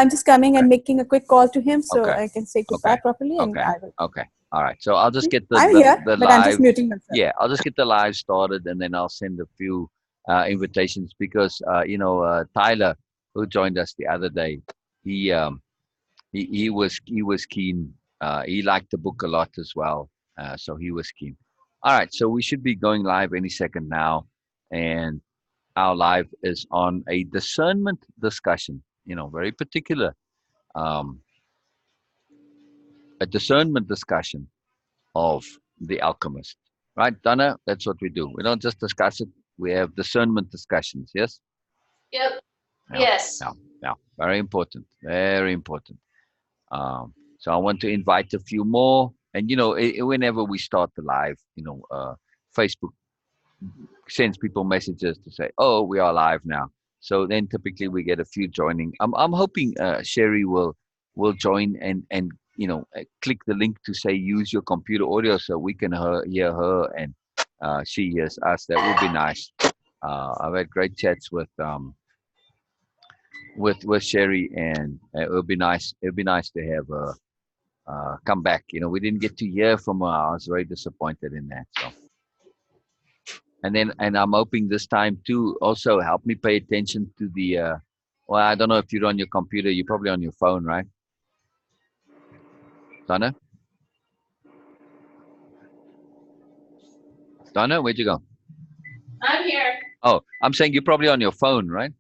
I'm just coming and making a quick call to him so I can say goodbye properly, and I will. Okay. All right. So I'll just get I'm here, the but live. I'm just muting myself. Yeah, I'll just get the live started, and then I'll send a few invitations because Tyler, who joined us the other day, he was keen. He liked the book a lot as well, so he was keen. All right, so we should be going live any second now, and our live is on a discernment discussion. Very particular, um, a discernment discussion of the Alchemist. Right, Donna? That's what we do. We don't just discuss it. We have discernment discussions. Yes. Yep. Yeah, Yes. Yeah. Very important. Very important. So I want to invite a few more. And, whenever we start the live, Facebook sends people messages to say, oh, we are live now. So then typically we get a few joining. I'm hoping Sherry will join and click the link to say use your computer audio so we can hear her and she hears us. That would be nice. I've had great chats with Sherry, and it would be nice. It would be nice to have her come back. We didn't get to hear from her. I was very disappointed in that. So, and I'm hoping this time too. Also, help me pay attention to the. Well, I don't know if you're on your computer. You're probably on your phone, right? Donna, where'd you go? I'm here. Oh, I'm saying you're probably on your phone, right?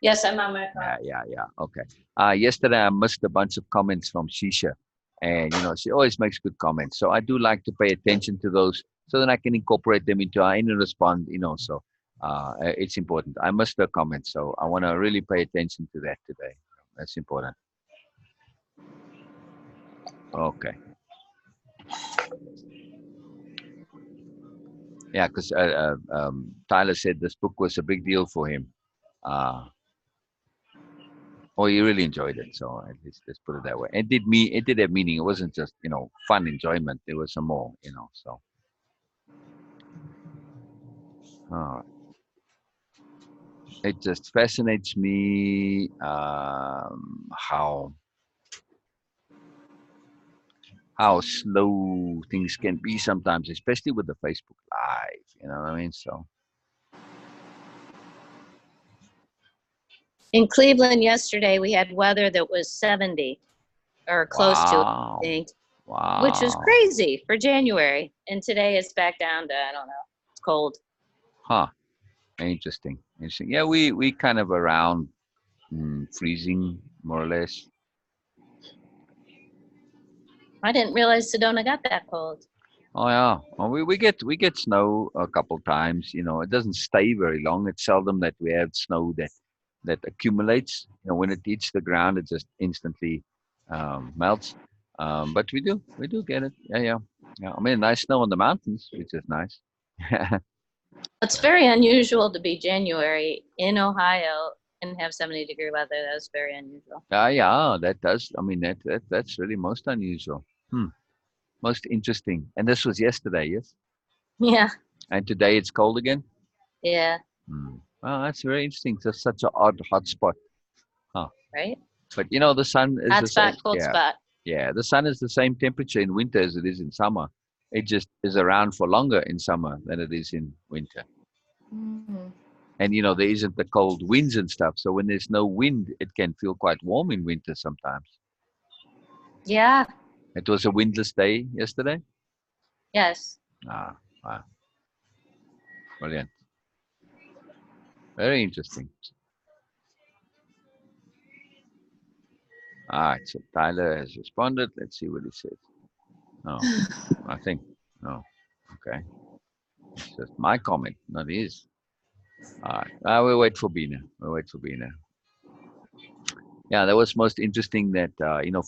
Yes, I'm on my phone. Yeah. Okay. Yesterday I missed a bunch of comments from Shisha, and she always makes good comments. So I do like to pay attention to those, so that I can incorporate them into our inner respond. So it's important. I missed her comments, so I want to really pay attention to that today. That's important. Okay. Yeah, because Tyler said this book was a big deal for him. He really enjoyed it. So at least let's put it that way. It did have meaning. It wasn't just fun enjoyment. There was some more. So. It just fascinates me how slow things can be sometimes, especially with the Facebook Live. You know what I mean? So. In Cleveland yesterday, we had weather that was 70 or close to it, I think. Wow. Which is crazy for January. And today it's back down to, I don't know, it's cold. Huh. Interesting. Yeah, we kind of around freezing, more or less. I didn't realize Sedona got that cold. Oh yeah. Well, we get snow a couple times. It doesn't stay very long. It's seldom that we have snow that accumulates. When it hits the ground, it just instantly melts. But we do get it. Yeah. I mean, nice snow on the mountains, which is nice. It's very unusual to be January in Ohio and have 70-degree weather. That's very unusual. Yeah, that does. I mean, that's really most unusual. Most interesting. And this was yesterday, yes? Yeah. And today it's cold again? Yeah. Well, that's very interesting. It's such an odd hot spot. Huh. Right? But the sun is hot spot, cold spot. Yeah, the sun is the same temperature in winter as it is in summer. It just is around for longer in summer than it is in winter. Mm-hmm. And there isn't the cold winds and stuff. So when there's no wind, it can feel quite warm in winter sometimes. Yeah. It was a windless day yesterday? Yes. Wow. Brilliant. Very interesting. All right, so Tyler has responded. Let's see what he said. No, nothing. No. Okay. It's just my comment, not his. All right. We'll wait for Bina. Yeah, that was most interesting that,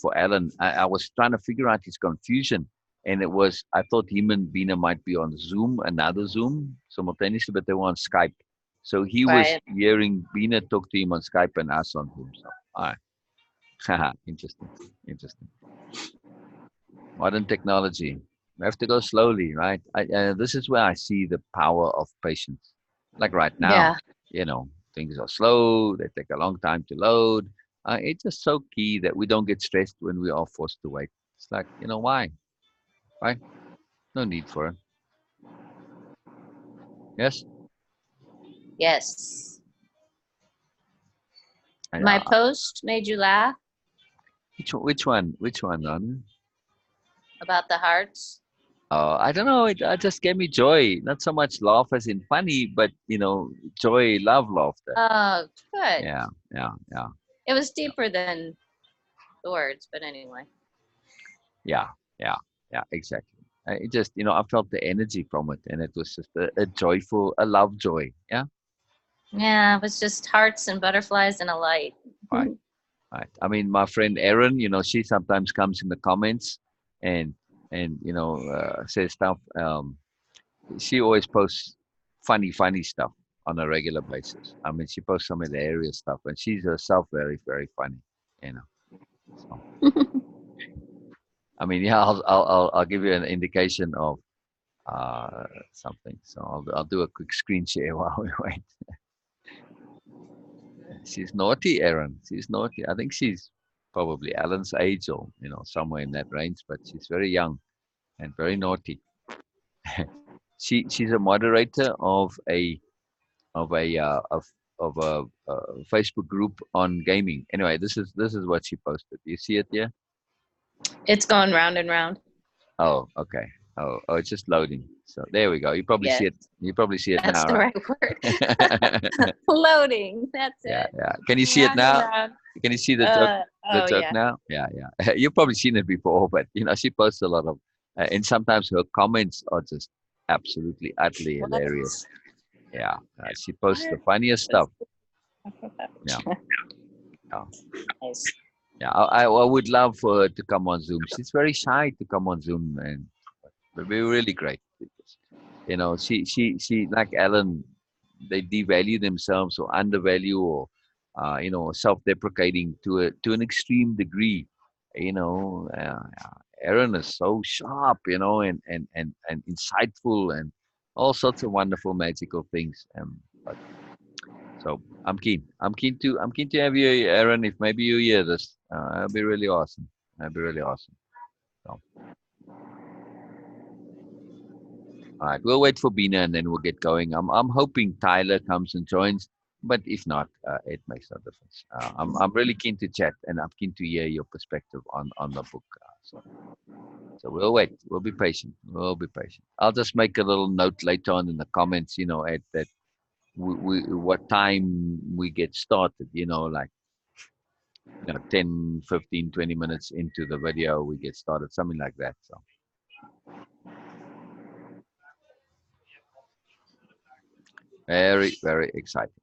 for Alan, I was trying to figure out his confusion. And it was, I thought him and Bina might be on Zoom, another Zoom simultaneously, but they were on Skype. So he was hearing Bina talk to him on Skype and us on Zoom. So, all right. Interesting. Modern technology. We have to go slowly, right? This is where I see the power of patience. Like right now, things are slow. They take a long time to load. It's just so key that we don't get stressed when we are forced to wait. It's like, why? Right? No need for it. Yes? Yes. And, My post made you laugh which one? Which one, Ron? about the hearts. I don't know. It just gave me joy. Not so much laugh as in funny, but joy, love, laughter. Oh, good. Yeah. It was deeper than the words, but anyway. Yeah, exactly. It just, I felt the energy from it, and it was just a joyful, a love joy. Yeah. Yeah, it was just hearts and butterflies and a light. Right. Right. I mean, my friend Erin, she sometimes comes in the comments and says stuff. She always posts funny stuff on a regular basis. I mean, she posts some hilarious stuff, and she's herself very, very funny. So, I mean, yeah, I'll give you an indication of something. So I'll do a quick screen share while we wait. She's naughty, Erin. She's naughty. I think she's probably Alan's age or somewhere in that range, but she's very young and very naughty. She's a moderator of a Facebook group on gaming. Anyway, this is what she posted. You see it here? It's going round and round. Oh, okay. Oh, it's just loading. So there we go. You probably see it. You probably see it That's now. the right word. Loading. That's Yeah, it. yeah. Can you see it now? Can you see the joke? The joke yeah. now? Yeah. You've probably seen it before, but she posts a lot of, and sometimes her comments are just absolutely utterly hilarious. Yeah, she posts the funniest stuff. Yeah. Nice. Yeah, I would love for her to come on Zoom. She's very shy to come on Zoom, and it would be really great. Because, she like Alan, they devalue themselves or undervalue or self-deprecating to an extreme degree. Aaron is so sharp, and insightful and all sorts of wonderful magical things. So I'm keen. I'm keen to have you, Aaron. If maybe you hear this, that'd be really awesome. That'd be really awesome. So, all right, we'll wait for Bina and then we'll get going. I'm hoping Tyler comes and joins, but if not, it makes no difference. I'm really keen to chat and I'm keen to hear your perspective on the book. So we'll wait. We'll be patient. We'll be patient. I'll just make a little note later on in the comments. At that what time we get started. Like 10, 15, 20 minutes into the video, we get started, something like that. So. Very, very exciting.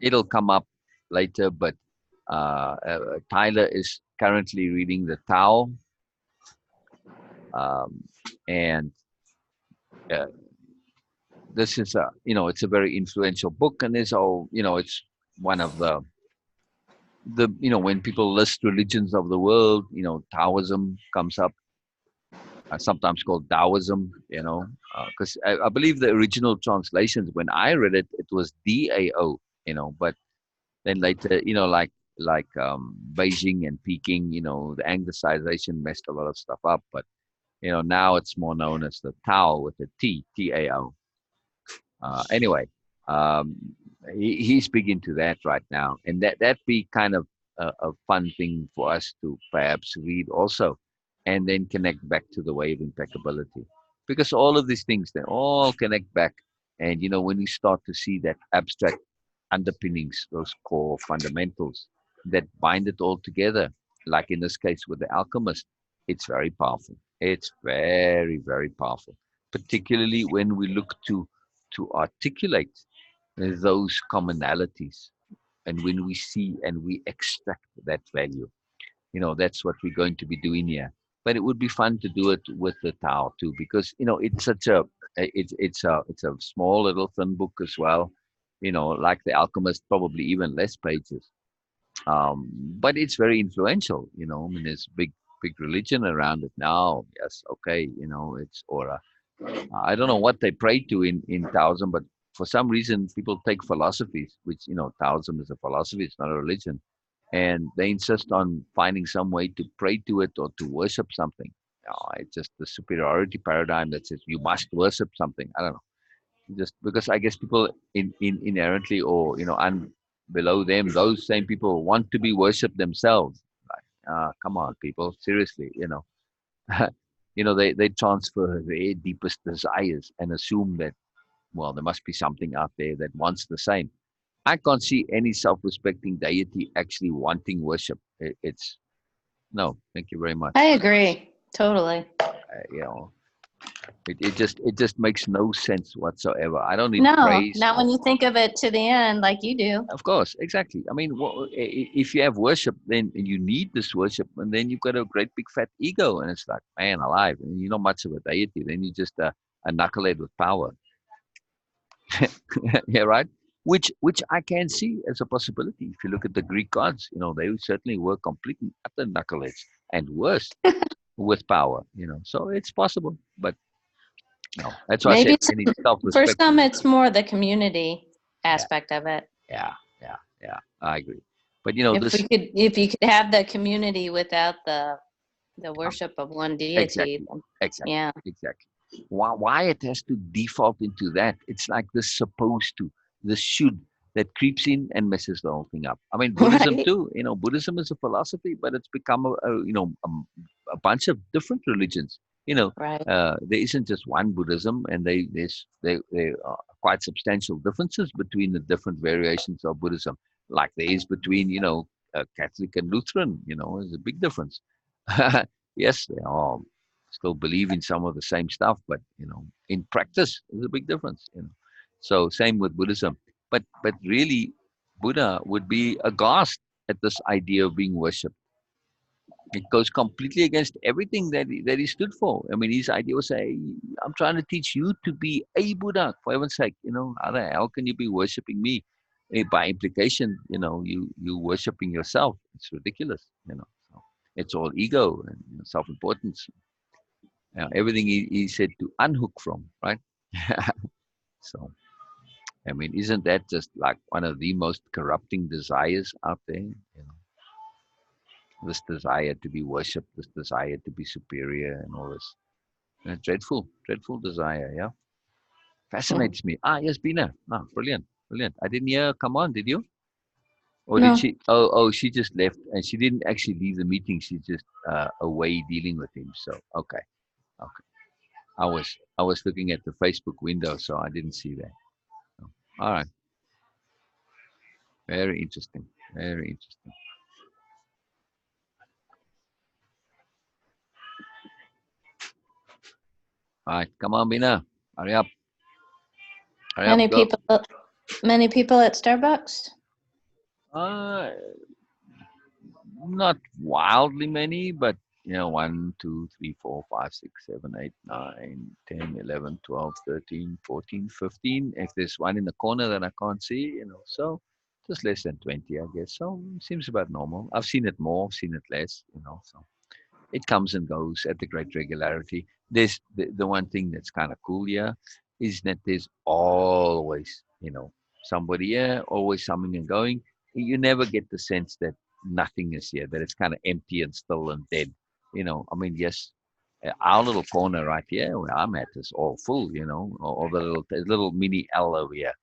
It'll come up later, but Tyler is currently reading the Tao, and this is it's a very influential book, and it's one of the when people list religions of the world, Taoism comes up, sometimes called Taoism, because I believe the original translations, when I read it, it was DAO, but then later, like Beijing and Peking, the Anglicization messed a lot of stuff up, but now it's more known as the Tao with the Tao. Anyway, he's big into that right now, and that be kind of a fun thing for us to perhaps read also, and then connect back to the Way of Impeccability, because all of these things, they all connect back, and when you start to see that abstract underpinnings, those core fundamentals that bind it all together, like in this case with the Alchemist, it's very powerful. It's very, very powerful, particularly when we look to articulate those commonalities. And when we see and we extract that value, that's what we're going to be doing here. But it would be fun to do it with the Tao too, because it's such it's a small little thin book as well. Like the Alchemist, probably even less pages. But it's very influential. I mean, there's big religion around it now. Yes, okay. It's or I don't know what they pray to in Taoism, but for some reason, people take philosophies, which, Taoism is a philosophy, it's not a religion, and they insist on finding some way to pray to it or to worship something. It's just the superiority paradigm that says you must worship something. I don't know. Just because I guess people inherently, or below them, those same people want to be worshipped themselves. Like, come on, people, seriously, they transfer their deepest desires and assume that, well, there must be something out there that wants the same. I can't see any self-respecting deity actually wanting worship. It's no, thank you very much. I agree totally. It just makes no sense whatsoever. I don't need No, praise. not when you think of it to the end, like you do. Of course, exactly. I mean, if you have worship, then you need this worship, and then you've got a great big fat ego, and it's like, man, alive, and you're not much of a deity. Then you're just a knucklehead with power. Yeah, right. Which I can see as a possibility. If you look at the Greek gods, they certainly were complete and utter knuckleheads, and worse with power. So it's possible, but no. That's why I Maybe said any for self-respect. some it's more the community aspect of it. Yeah. I agree. But If you could have the community without the worship of one deity. Exactly. Why it has to default into that? It's like this supposed to, this should, that creeps in and messes the whole thing up. I mean, Buddhism Right. too. Buddhism is a philosophy, but it's become a bunch of different religions. Right. There isn't just one Buddhism, and there are quite substantial differences between the different variations of Buddhism. Like there is between Catholic and Lutheran. There's a big difference. Yes, they all still believe in some of the same stuff, but in practice, there's a big difference. So same with Buddhism, but really, Buddha would be aghast at this idea of being worshipped. It goes completely against everything that he stood for. I mean, his idea was, say, I'm trying to teach you to be a Buddha, for heaven's sake. How the hell can you be worshipping me? By implication, you worshipping yourself. It's ridiculous. So it's all ego and self-importance. Everything he said to unhook from, right? So, I mean, isn't that just like one of the most corrupting desires out there? This desire to be worshipped, this desire to be superior, and all this. Dreadful desire, yeah. Fascinates me. Yes, Bina. Brilliant. I didn't hear come on, did you? Or No. did she? Oh, she just left, and she didn't actually leave the meeting. She's just away dealing with him. So, okay. I was looking at the Facebook window, so I didn't see that. So, all right. Very interesting. Very interesting. All right, come on, Bina. Hurry up. Many Go. people at Starbucks? Not wildly many, but 1, 2, 3, 4, 5, 6, 7, 8, 9, 10, 11, 12, 13, 14, 15. If there's one in the corner that I can't see, so just less than 20, I guess. So seems about normal. I've seen it more, seen it less, so it comes and goes at a great regularity. There's the one thing that's kind of cool here is that there's always, somebody here, always something and going. You never get the sense that nothing is here, that it's kind of empty and still and dead. I mean, yes, our little corner right here where I'm at is all full, or the little mini L over here.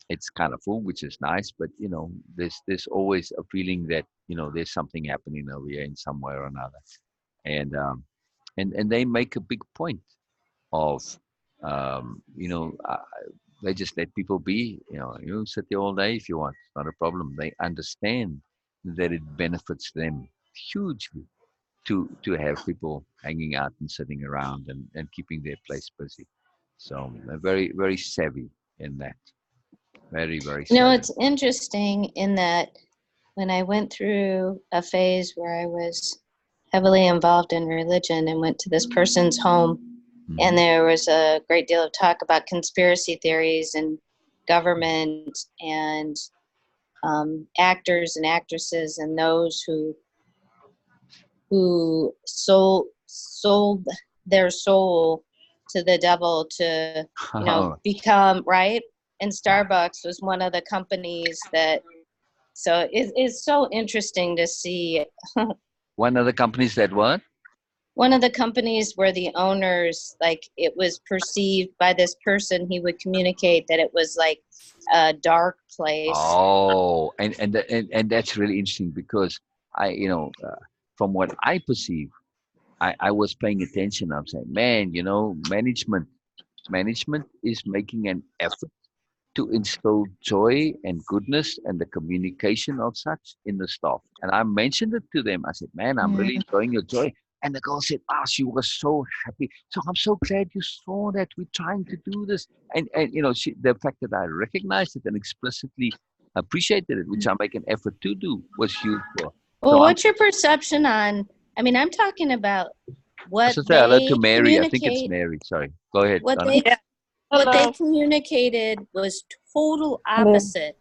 It's kind of full, which is nice, but there's always a feeling that there's something happening over here in some way or another, and and they make a big point of they just let people be. You sit there all day if you want, it's not a problem. They understand that it benefits them hugely to have people hanging out and sitting around and keeping their place busy. So they're very, very savvy in that. Very, very savvy. It's interesting in that when I went through a phase where I was heavily involved in religion and went to this person's home, and there was a great deal of talk about conspiracy theories and government and actors and actresses and those who sold their soul to the devil to, you know, become right. And Starbucks was one of the companies that, so it's so interesting to see. One of the companies that what? One of the companies where the owners, like, it was perceived by this person, he would communicate that it was like a dark place. Oh, and that's really interesting because from what I perceive, I was paying attention. I'm saying, man, management is making an effort to instill joy and goodness and the communication of such in the staff. And I mentioned it to them. I said, man, I'm really enjoying your joy. And the girl said, she was so happy. So I'm so glad you saw that we're trying to do this. And the fact that I recognized it and explicitly appreciated it, which I make an effort to do, was huge. Well, so what's your perception on, I mean, I'm talking about what say hello to Mary. I think it's Mary. Sorry. Go ahead. What they communicated was total opposite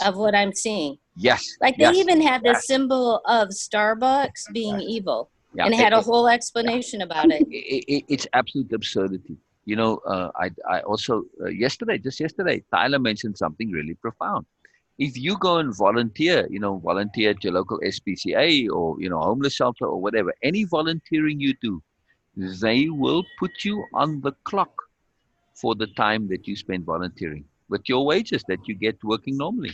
of what I'm seeing. Yes. Like they even had the symbol of Starbucks being evil and had a whole explanation about it. It's absolute absurdity. I also, just yesterday, Tyler mentioned something really profound. If you go and volunteer at your local SPCA or, homeless shelter or whatever, any volunteering you do, they will put you on the clock for the time that you spend volunteering with your wages that you get working normally.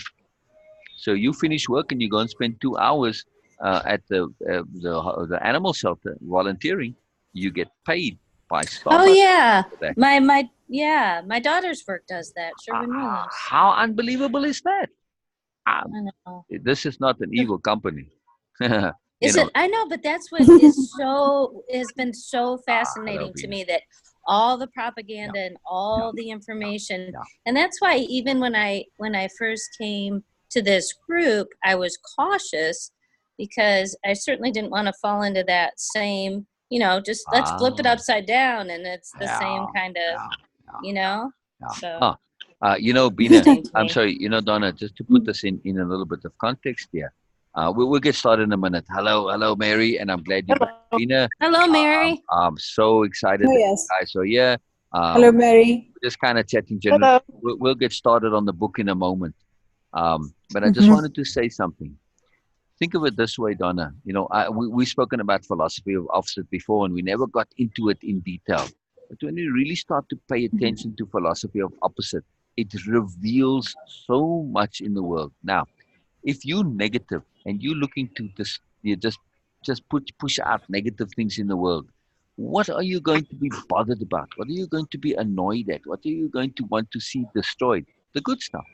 So you finish work and you go and spend 2 hours at the animal shelter volunteering, you get paid by Starbucks. Oh yeah, my daughter's work does that. How unbelievable is that? I know. This is not an evil company. I know, but that's what has been so fascinating to me, that all the propaganda and all the information. And that's why even when I first came to this group, I was cautious because I certainly didn't want to fall into that same, just let's flip it upside down and it's the same kind of, so. Bina, I'm sorry, Donna, just to put this in a little bit of context here. We'll get started in a minute. Hello, Mary, and I'm glad you're back, Bina. Hello, Mary. I'm so excited that you guys are here. Hello, Mary. We're just kind of chatting generally. We'll get started on the book in a moment. But I just wanted to say something. Think of it this way, Donna. We've spoken about philosophy of opposite before, and we never got into it in detail. But when you really start to pay attention to philosophy of opposite, it reveals so much in the world. Now, if you're negative and you're looking to just push out negative things in the world, what are you going to be bothered about? What are you going to be annoyed at? What are you going to want to see destroyed? The good stuff.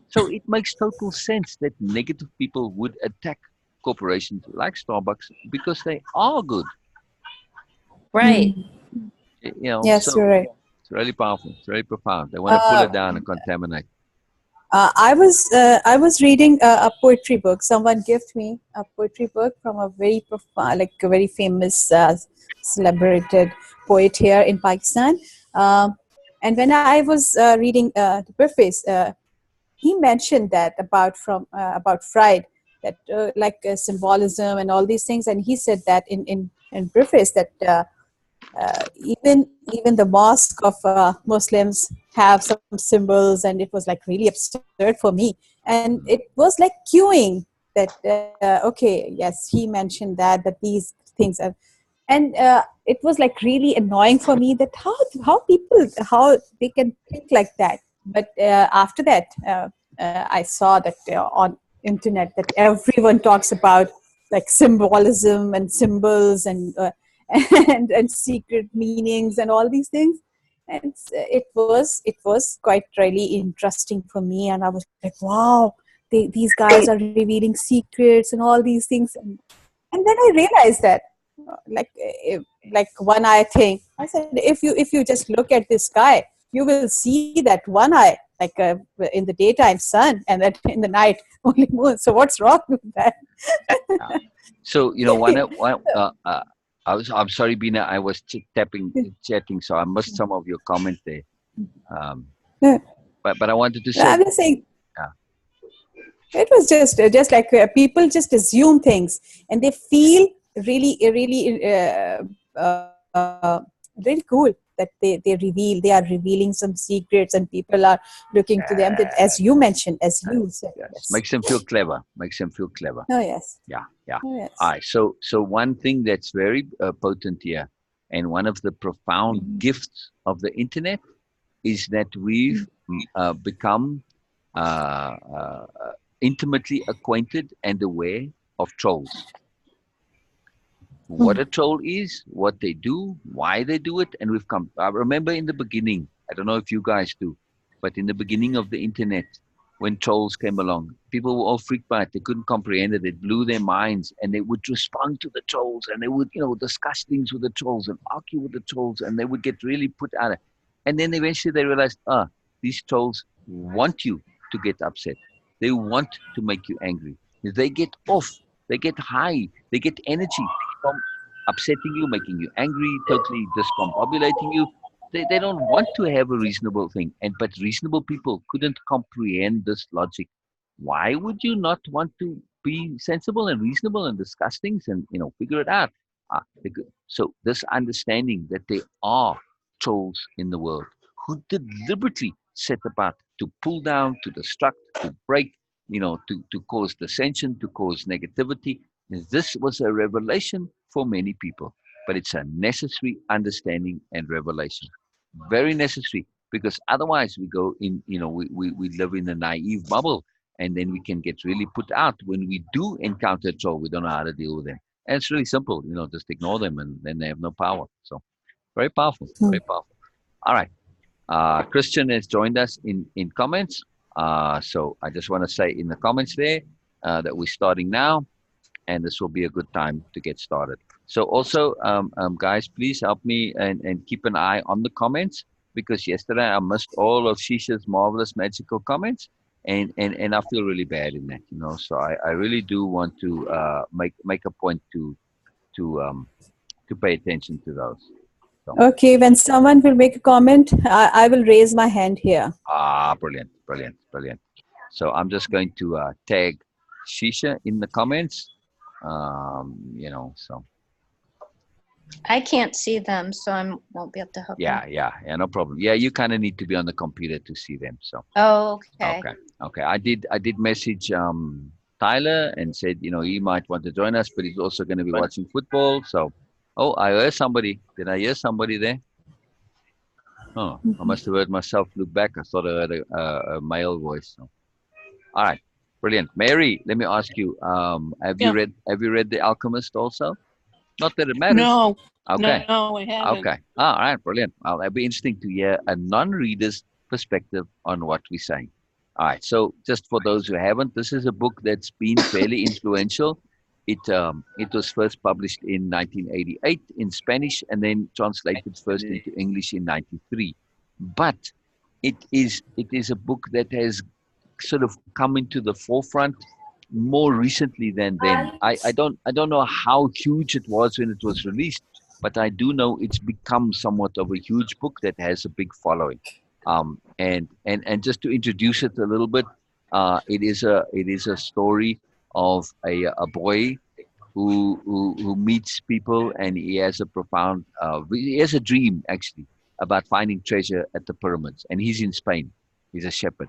So it makes total sense that negative people would attack corporations like Starbucks because they are good. Right. Yes, you're right. It's really powerful. It's very profound. They want to pull it down and contaminate. I was reading a poetry book. Someone gifted me a poetry book from a very profound, like a very famous, celebrated poet here in Pakistan. And when I was reading the preface, he mentioned that about Freud, that symbolism and all these things, and he said that in preface that. Even the mosque of Muslims have some symbols, and it was like really absurd for me. And it was like cueing that, okay, yes, he mentioned that these things are, and it was like really annoying for me that how they can think like that. But after that, I saw that on internet that everyone talks about like symbolism and symbols and secret meanings and all these things, and it was quite really interesting for me. And I was like, wow, these guys are revealing secrets and all these things. And then I realized that like one eye thing. I said, if you just look at this sky, you will see that one eye, like in the daytime sun, and then in the night only moon. So what's wrong with that? So I'm sorry, Bina, I was chatting, so I missed some of your comments there. But I wanted to say, I'm just saying, it was just like people just assume things, and they feel really, really, really cool that they are revealing some secrets, and people are looking to them, that, as you mentioned, as you said. Yes. Yes. Makes them feel clever. Makes them feel clever. Oh, yes. Yeah. Yeah. Oh, yes. All right. So one thing that's very potent here, and one of the profound gifts of the internet, is that we've become intimately acquainted and aware of trolls. What a troll is, what they do, why they do it, and we've come. I remember in the beginning, I don't know if you guys do, but in the beginning of the internet, when trolls came along, people were all freaked by it. They couldn't comprehend it. It blew their minds, and they would respond to the trolls, and they would, discuss things with the trolls and argue with the trolls, and they would get really put out. And then eventually they realized, these trolls want you to get upset. They want to make you angry. They get off. They get high. They get energy from upsetting you, making you angry, totally discombobulating you. They don't want to have a reasonable thing. But reasonable people couldn't comprehend this logic. Why would you not want to be sensible and reasonable and discuss things and figure it out? So this understanding that there are trolls in the world who deliberately set about to pull down, to destruct, to break, to cause dissension, to cause negativity. This was a revelation for many people, but it's a necessary understanding and revelation. Very necessary, because otherwise we go in, we live in a naive bubble, and then we can get really put out when we do encounter a troll. We don't know how to deal with them. And it's really simple, just ignore them, and then they have no power. So very powerful, very powerful. All right. Christian has joined us in comments. So I just want to say in the comments there that we're starting now, and this will be a good time to get started. So also, guys, please help me and keep an eye on the comments, because yesterday I missed all of Shisha's marvelous magical comments, and I feel really bad in that, So I really do want to make a point to pay attention to those. So. Okay, when someone will make a comment, I will raise my hand here. Brilliant, brilliant, brilliant. So I'm just going to tag Shisha in the comments. So I can't see them, so I won't be able to help you. Yeah, no problem. Yeah, you kind of need to be on the computer to see them. So okay. Okay. I did message Tyler and said, he might want to join us, but he's also going to be watching football. So, I heard somebody. Did I hear somebody there? Oh, I must have heard myself look back. I thought I heard a male voice. So. All right, brilliant. Mary, let me ask you: Have you read The Alchemist also? Not that it matters. No. Okay. No, I haven't. Okay. All right, brilliant. Well, it'll be interesting to hear a non-reader's perspective on what we're saying. All right. So, just for those who haven't, this is a book that's been fairly influential. It was first published in 1988 in Spanish, and then translated first into English in 93. But it is a book that has sort of come into the forefront more recently than then. I don't know how huge it was when it was released, but I do know it's become somewhat of a huge book that has a big following. And just to introduce it a little bit, it is a story of a boy who meets people, and he has a dream actually about finding treasure at the pyramids, and he's in Spain. He's a shepherd.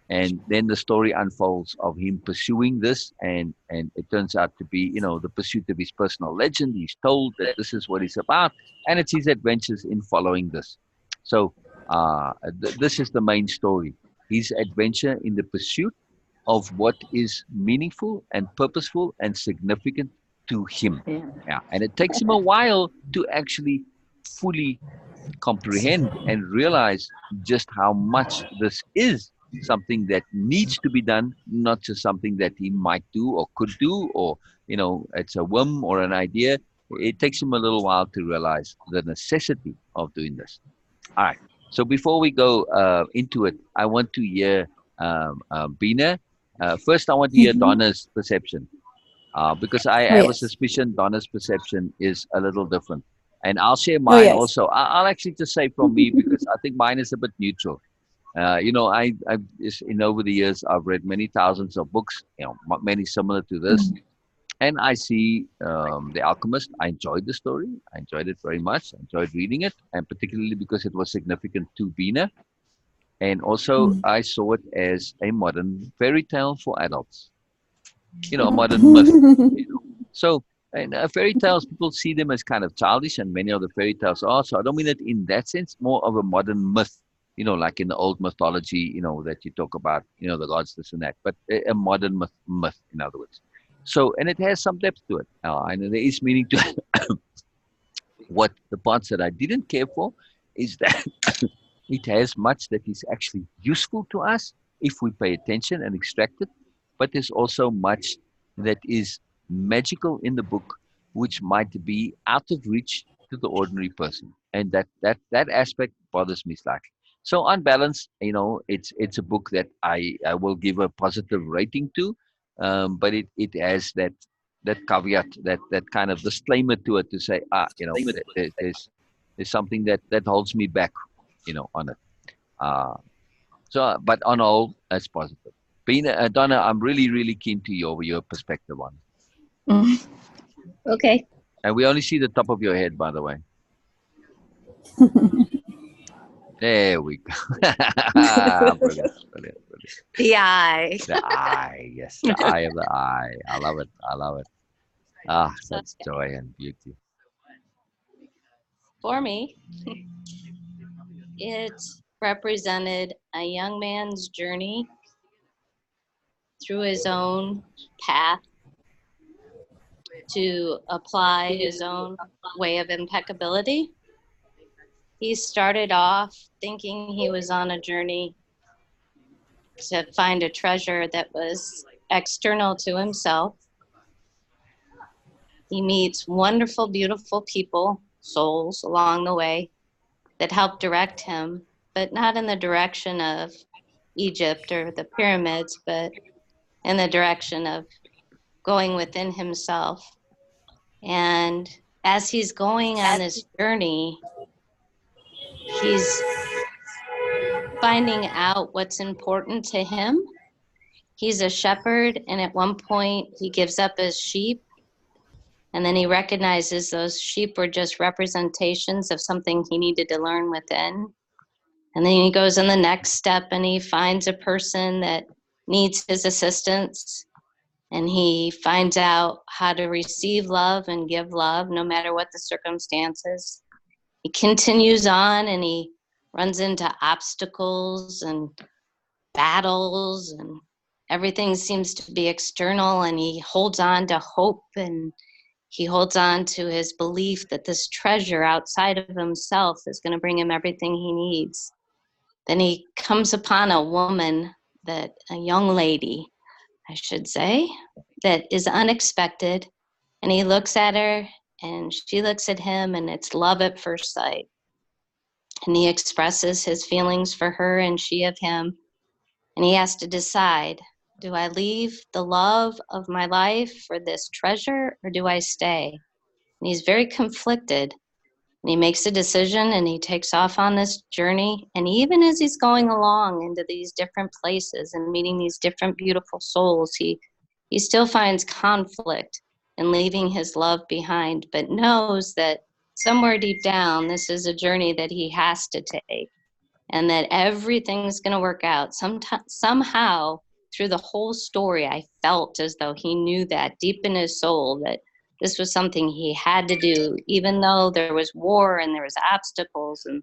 And then the story unfolds of him pursuing this, and it turns out to be, the pursuit of his personal legend. He's told that this is what it's about, and it's his adventures in following this. So this is the main story. His adventure in the pursuit of what is meaningful and purposeful and significant to him. Yeah. And it takes him a while to actually fully comprehend and realize just how much this is something that needs to be done, not just something that he might do or could do, or it's a whim or an idea. It takes him a little while to realize the necessity of doing this. All right. So before we go into it, I want to hear Bina. First, I want to hear Donna's perception, because I have a suspicion Donna's perception is a little different. And I'll share mine also. I'll actually just say from me, because I think mine is a bit neutral. Over the years, I've read many thousands of books, many similar to this. And I see The Alchemist. I enjoyed the story. I enjoyed it very much. I enjoyed reading it, and particularly because it was significant to Bina. And also, Mm. I saw it as a modern fairy tale for adults. A modern myth. So, and fairy tales, people see them as kind of childish, and many of the fairy tales are. So, I don't mean it in that sense. More of a modern myth. Like in the old mythology. That you talk about. The gods, this and that. But a modern myth, in other words. So, and it has some depth to it. I know there is meaning to it. What the parts that I didn't care for is that it has much that is actually useful to us if we pay attention and extract it. But there's also much that is magical in the book, which might be out of reach to the ordinary person, and that aspect bothers me slightly. So on balance, it's a book that I will give a positive rating to, but it has that caveat, that kind of disclaimer to it, to say, there's something that holds me back, on it. Uh, but on all, that's positive. Donna, I'm really, really keen to your perspective on it. Mm. Okay. And we only see the top of your head, by the way. There we go. Brilliant, brilliant, brilliant. The eye. The eye, yes, the eye of the eye. I love it. I love it. Ah, that's joy and beauty. For me, it represented a young man's journey through his own path to apply his own way of impeccability. He started off thinking he was on a journey to find a treasure that was external to himself. He meets wonderful, beautiful people, souls along the way that help direct him, but not in the direction of Egypt or the pyramids, but in the direction of going within himself. And as he's going on this journey, he's finding out what's important to him. He's a shepherd, and at one point he gives up his sheep, and then he recognizes those sheep were just representations of something he needed to learn within. And then he goes in the next step and he finds a person that needs his assistance, and he finds out how to receive love and give love no matter what the circumstances. He continues on and he runs into obstacles and battles, and everything seems to be external, and he holds on to hope, and he holds on to his belief that this treasure outside of himself is going to bring him everything he needs. Then he comes upon a woman, a young lady, I should say, that is unexpected, and he looks at her and she looks at him, and it's love at first sight. And he expresses his feelings for her and she of him. And he has to decide, do I leave the love of my life for this treasure, or do I stay? And he's very conflicted. And he makes a decision and he takes off on this journey. And even as he's going along into these different places and meeting these different beautiful souls, he still finds conflict in leaving his love behind, but knows that somewhere deep down, this is a journey that he has to take, and that everything's going to work out. Somehow, through the whole story, I felt as though he knew that deep in his soul, that this was something he had to do, even though there was war and there was obstacles and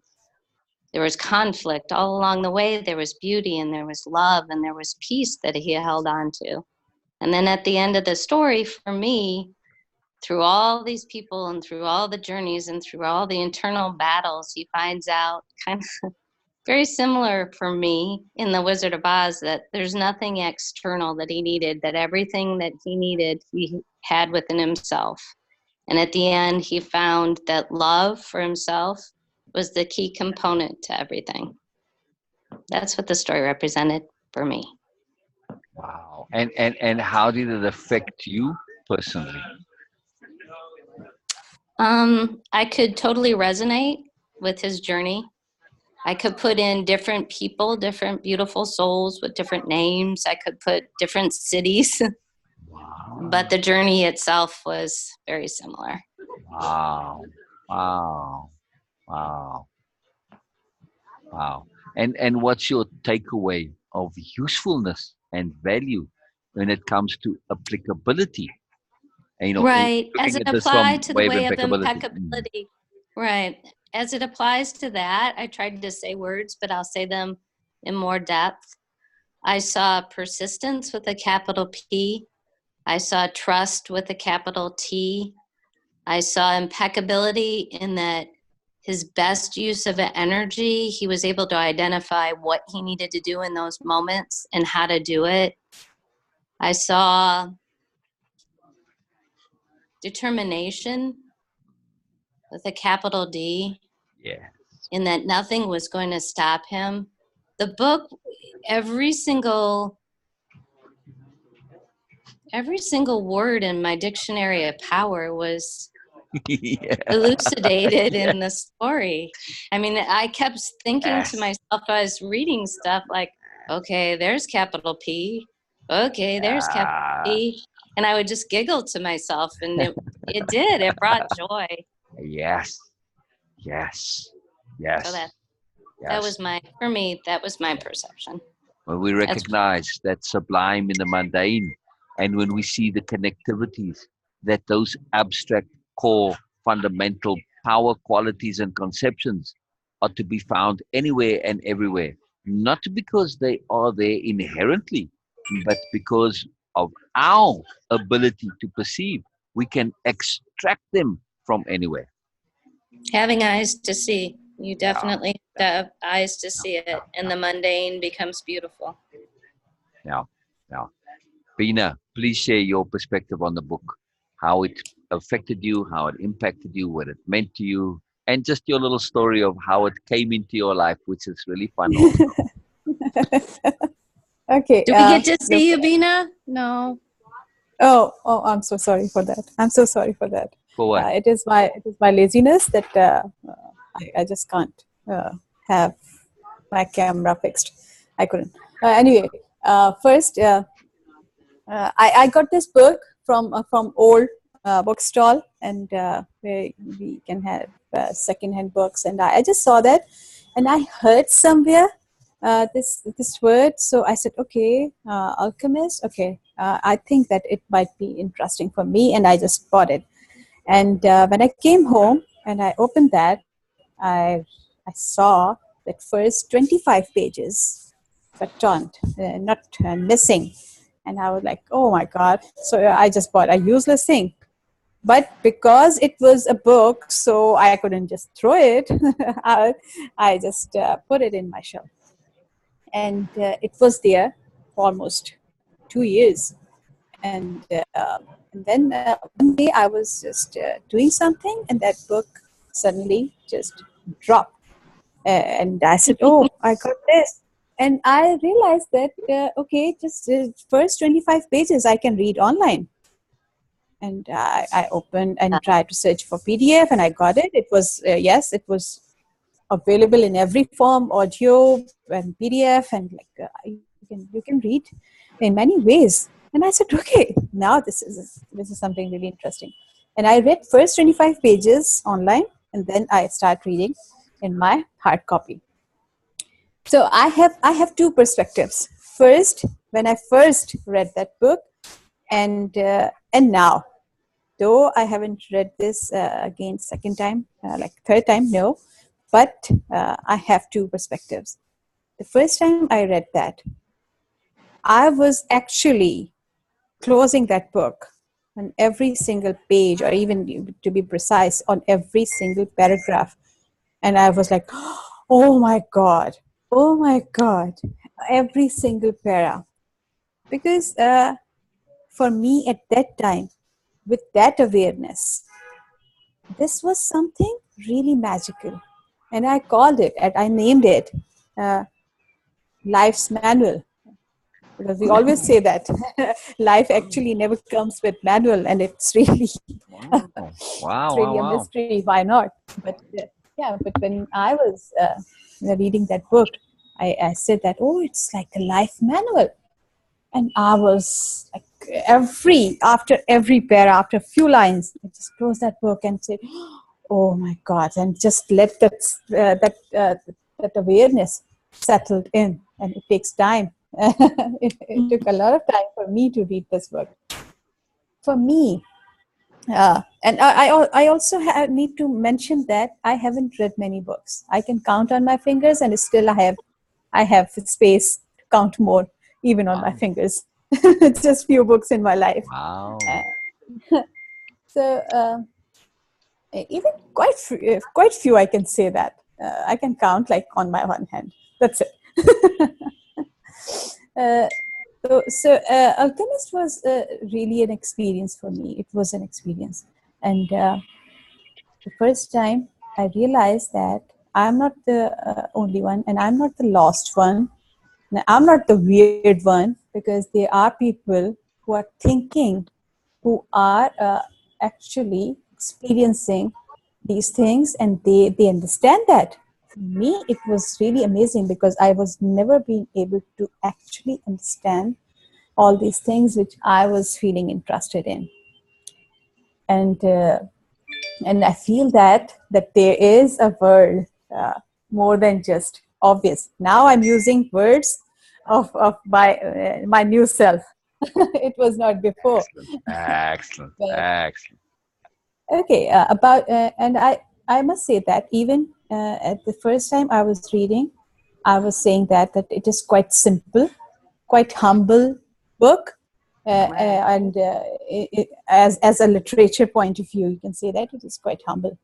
there was conflict. All along the way, there was beauty and there was love and there was peace that he held on to. And then at the end of the story, for me, through all these people and through all the journeys and through all the internal battles, he finds out, kind of very similar for me in The Wizard of Oz, that there's nothing external that he needed, that everything that he needed, he had within himself. And at the end, he found that love for himself was the key component to everything. That's what the story represented for me. Wow. And how did it affect you personally? I could totally resonate with his journey. I could put in different people, different beautiful souls with different names. I could put different cities. Wow. but the journey itself was very similar. Wow. Wow. Wow. Wow. And what's your takeaway of usefulness and value when it comes to applicability? And, Right. As looking it at this from applied to the way of way of impeccability. impeccability. Right. As it applies to that, I tried to say words, but I'll say them in more depth. I saw persistence with a capital P. I saw trust with a capital T. I saw impeccability in that his best use of energy, he was able to identify what he needed to do in those moments and how to do it. I saw determination with a capital D, Yeah. in that nothing was going to stop him. The book, every single word in my dictionary of power was Yeah. elucidated in the story. I mean, I kept thinking to Yes. myself as reading stuff like, okay, there's capital P. Okay, there's capital Ah, P. And I would just giggle to myself, and it brought joy. yes. Yes. So Yes. that Yes. was for me, that was my perception. When we That's recognize that sublime in the mundane, and when we see the connectivities that those abstract, core, fundamental power qualities and conceptions are to be found anywhere and everywhere, not because they are there inherently, but because of our ability to perceive, we can extract them from anywhere. having eyes to see. You Yeah, definitely have eyes to see it, and the mundane becomes beautiful. yeah, yeah. Bina, please share your perspective on the book, how it affected you, how it impacted you, what it meant to you, and just your little story of how it came into your life, which is really fun also. Okay. Do we get to Look, see you, Bina? No. oh, I'm so sorry for that. I'm so sorry for that. For what? It is my laziness that I just can't have my camera fixed. I couldn't. Anyway, first, I got this book from old bookstall, and where we can have secondhand books. And I just saw that, and I heard somewhere this word. So I said, okay, Alchemist. Okay, I think that it might be interesting for me, and I just bought it. And when I came home and I opened that, I saw that first 25 pages were torn, not missing. And I was like, oh my God. So I just bought a useless thing. But because it was a book, so I couldn't just throw it out, I just put it in my shelf. And it was there for almost 2 years. And then one day I was just doing something, and that book suddenly just dropped. And I said, "Oh, I got this." And I realized that okay, just first 25 pages I can read online. And I opened and tried to search for PDF, and I got it. It was yes, it was available in every form, audio and PDF, and like you can read in many ways. And I said, okay, now this is something really interesting. And I read first 25 pages online, and then I start reading in my hard copy. So I have two perspectives. First, when I first read that book, and now, though I haven't read this again second time, like third time, no, but I have two perspectives. The first time I read that, I was actually closing that book on every single page, or even to be precise, on every single paragraph. And I was like, oh my God, every single para. Because for me at that time, with that awareness, this was something really magical. And I named it uh, Life's Manual. Because we always say that life actually never comes with manual, and it's really Wow. it's Wow. Wow. really a Wow. mystery. Why not? But yeah, but when I was reading that book, I said that, oh, it's like a life manual. And I was like after every pair, after a few lines, I just close that book and say, "Oh my God!" and just let that awareness settled in, and it takes time. It took a lot of time for me to read this book. For me, and I also need to mention that I haven't read many books. I can count on my fingers, and still I have space to count more, even on my fingers. It's just few books in my life. Wow. So even quite few, I can say that. I can count like on my one hand. That's it. Alchemist was really an experience for me. It was an experience. And the first time I realized that I'm not the only one, and I'm not the lost one. Now, I'm not the weird one, because there are people who are thinking, who are actually experiencing these things, and they understand that. For me, it was really amazing, because I was never being able to actually understand all these things which I was feeling interested in. And I feel that there is a world more than just obvious. Now I'm using words of my new self. It was not before. Excellent. But, Excellent. okay, and I must say that even at the first time I was reading, I was saying that it is quite simple, quite humble book, and as a literature point of view, you can say that it is quite humble.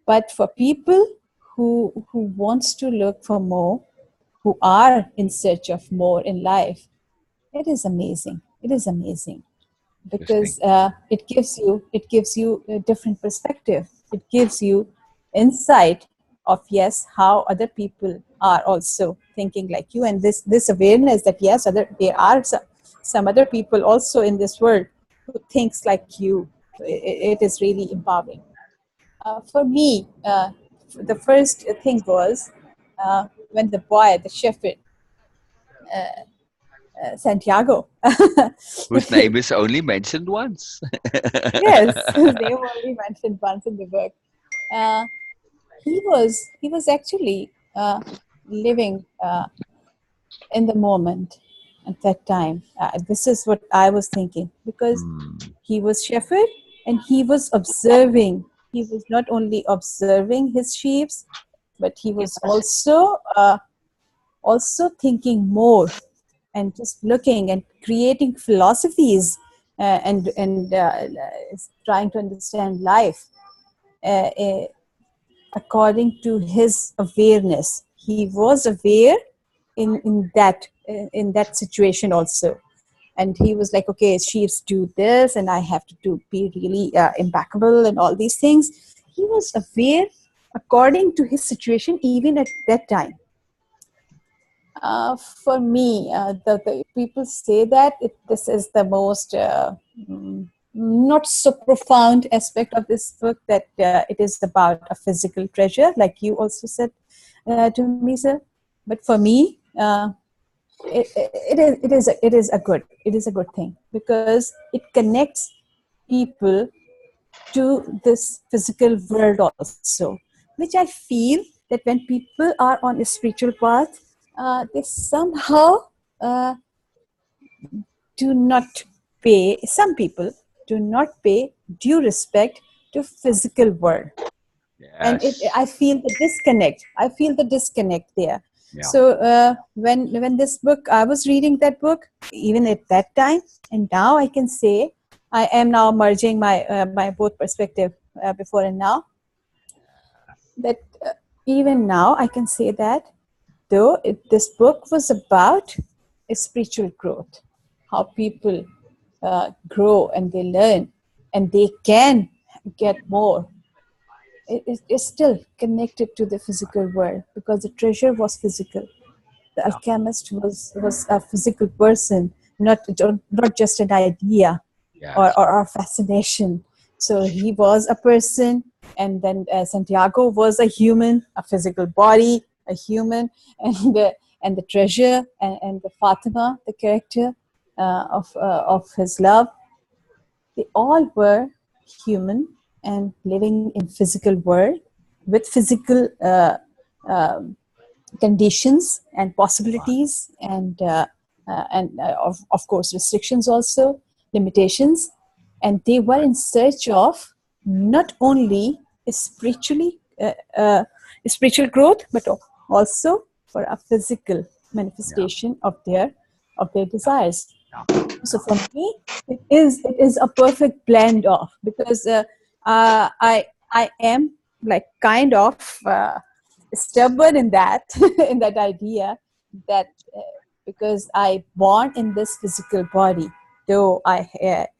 But for people who wants to look for more, who are in search of more in life, it is amazing. It is amazing, because it gives you a different perspective. It gives you insight of, yes, how other people are also thinking like you, and this awareness that yes, there are some other people also in this world who thinks like you. It is really empowering. For me, the first thing was when the shepherd, Santiago. Whose name is only mentioned once. Yes, his name only mentioned once in the book. Uh, he was actually living in the moment at that time. This is what I was thinking, because he was shepherd and he was observing. He was not only observing his sheep, but he was also thinking more, and just looking and creating philosophies, and trying to understand life uh, uh, according to his awareness. He was aware in that situation also, and he was like, okay, chiefs do this, and I have to be really impeccable and all these things. He was aware according to his situation, even at that time. For me, the people say that this is the most not so profound aspect of this book, that it is about a physical treasure, like you also said to me, sir. But for me, it is a good thing, because it connects people to this physical world also, which I feel that when people are on a spiritual path, they somehow uh, do not pay, some people do not pay due respect to physical world. And Yes. I feel the disconnect there. Yeah. So when this book, I was reading that book even at that time, and now I can say I am now merging my both perspective, before and now, that even now I can say that though this book was about a spiritual growth, how people grow and they learn and they can get more. It is still connected to the physical world, because the treasure was physical. The alchemist was a physical person, not just an idea Yes. or fascination. So he was a person, and then Santiago was a human, a physical body, a human, and the treasure, and the Fatima, the character, of his love, they all were human and living in physical world with physical conditions and possibilities and of course restrictions also, limitations, and they were in search of not only spiritually spiritual growth but also for a physical Yeah. manifestation of their desires. So for me it is a perfect blend of, because I am like kind of stubborn in that in that idea that because I born in this physical body, though it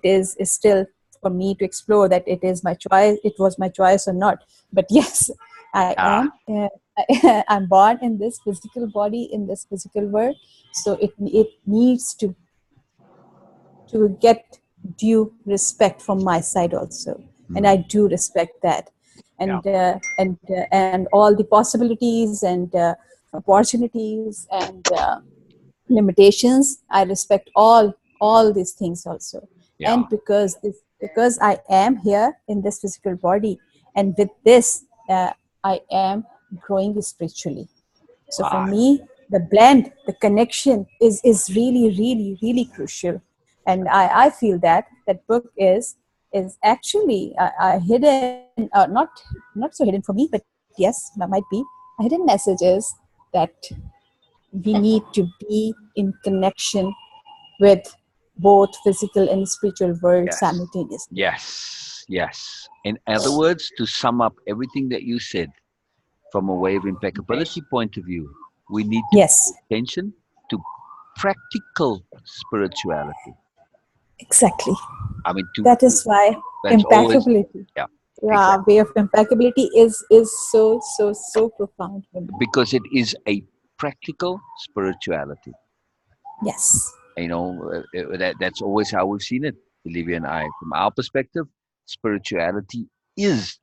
is still for me to explore that it is my choice, it was my choice or not, but yes, I Ah, am I'm born in this physical body in this physical world, so it needs to get due respect from my side also, and I do respect that, yeah. and all the possibilities and opportunities and limitations, I respect all these things also. Yeah. And because I am here in this physical body, and with this I am growing spiritually. So for Ah, me, the blend, the connection is really, really, really crucial. And I feel that that book is actually a hidden, not so hidden for me, but yes, that might be a hidden message is that we need to be in connection with both physical and spiritual world yes. simultaneously. Yes. Yes. In other words, to sum up everything that you said, from a way of impeccability point of view, we need to Yes, pay attention to practical spirituality. exactly. I mean, That is why that's always, impeccability, yeah, yeah, exactly. way of impeccability is so profound for me. Because it is a practical spirituality. Yes, That's always how we've seen it, Olivia and I. From our perspective, spirituality is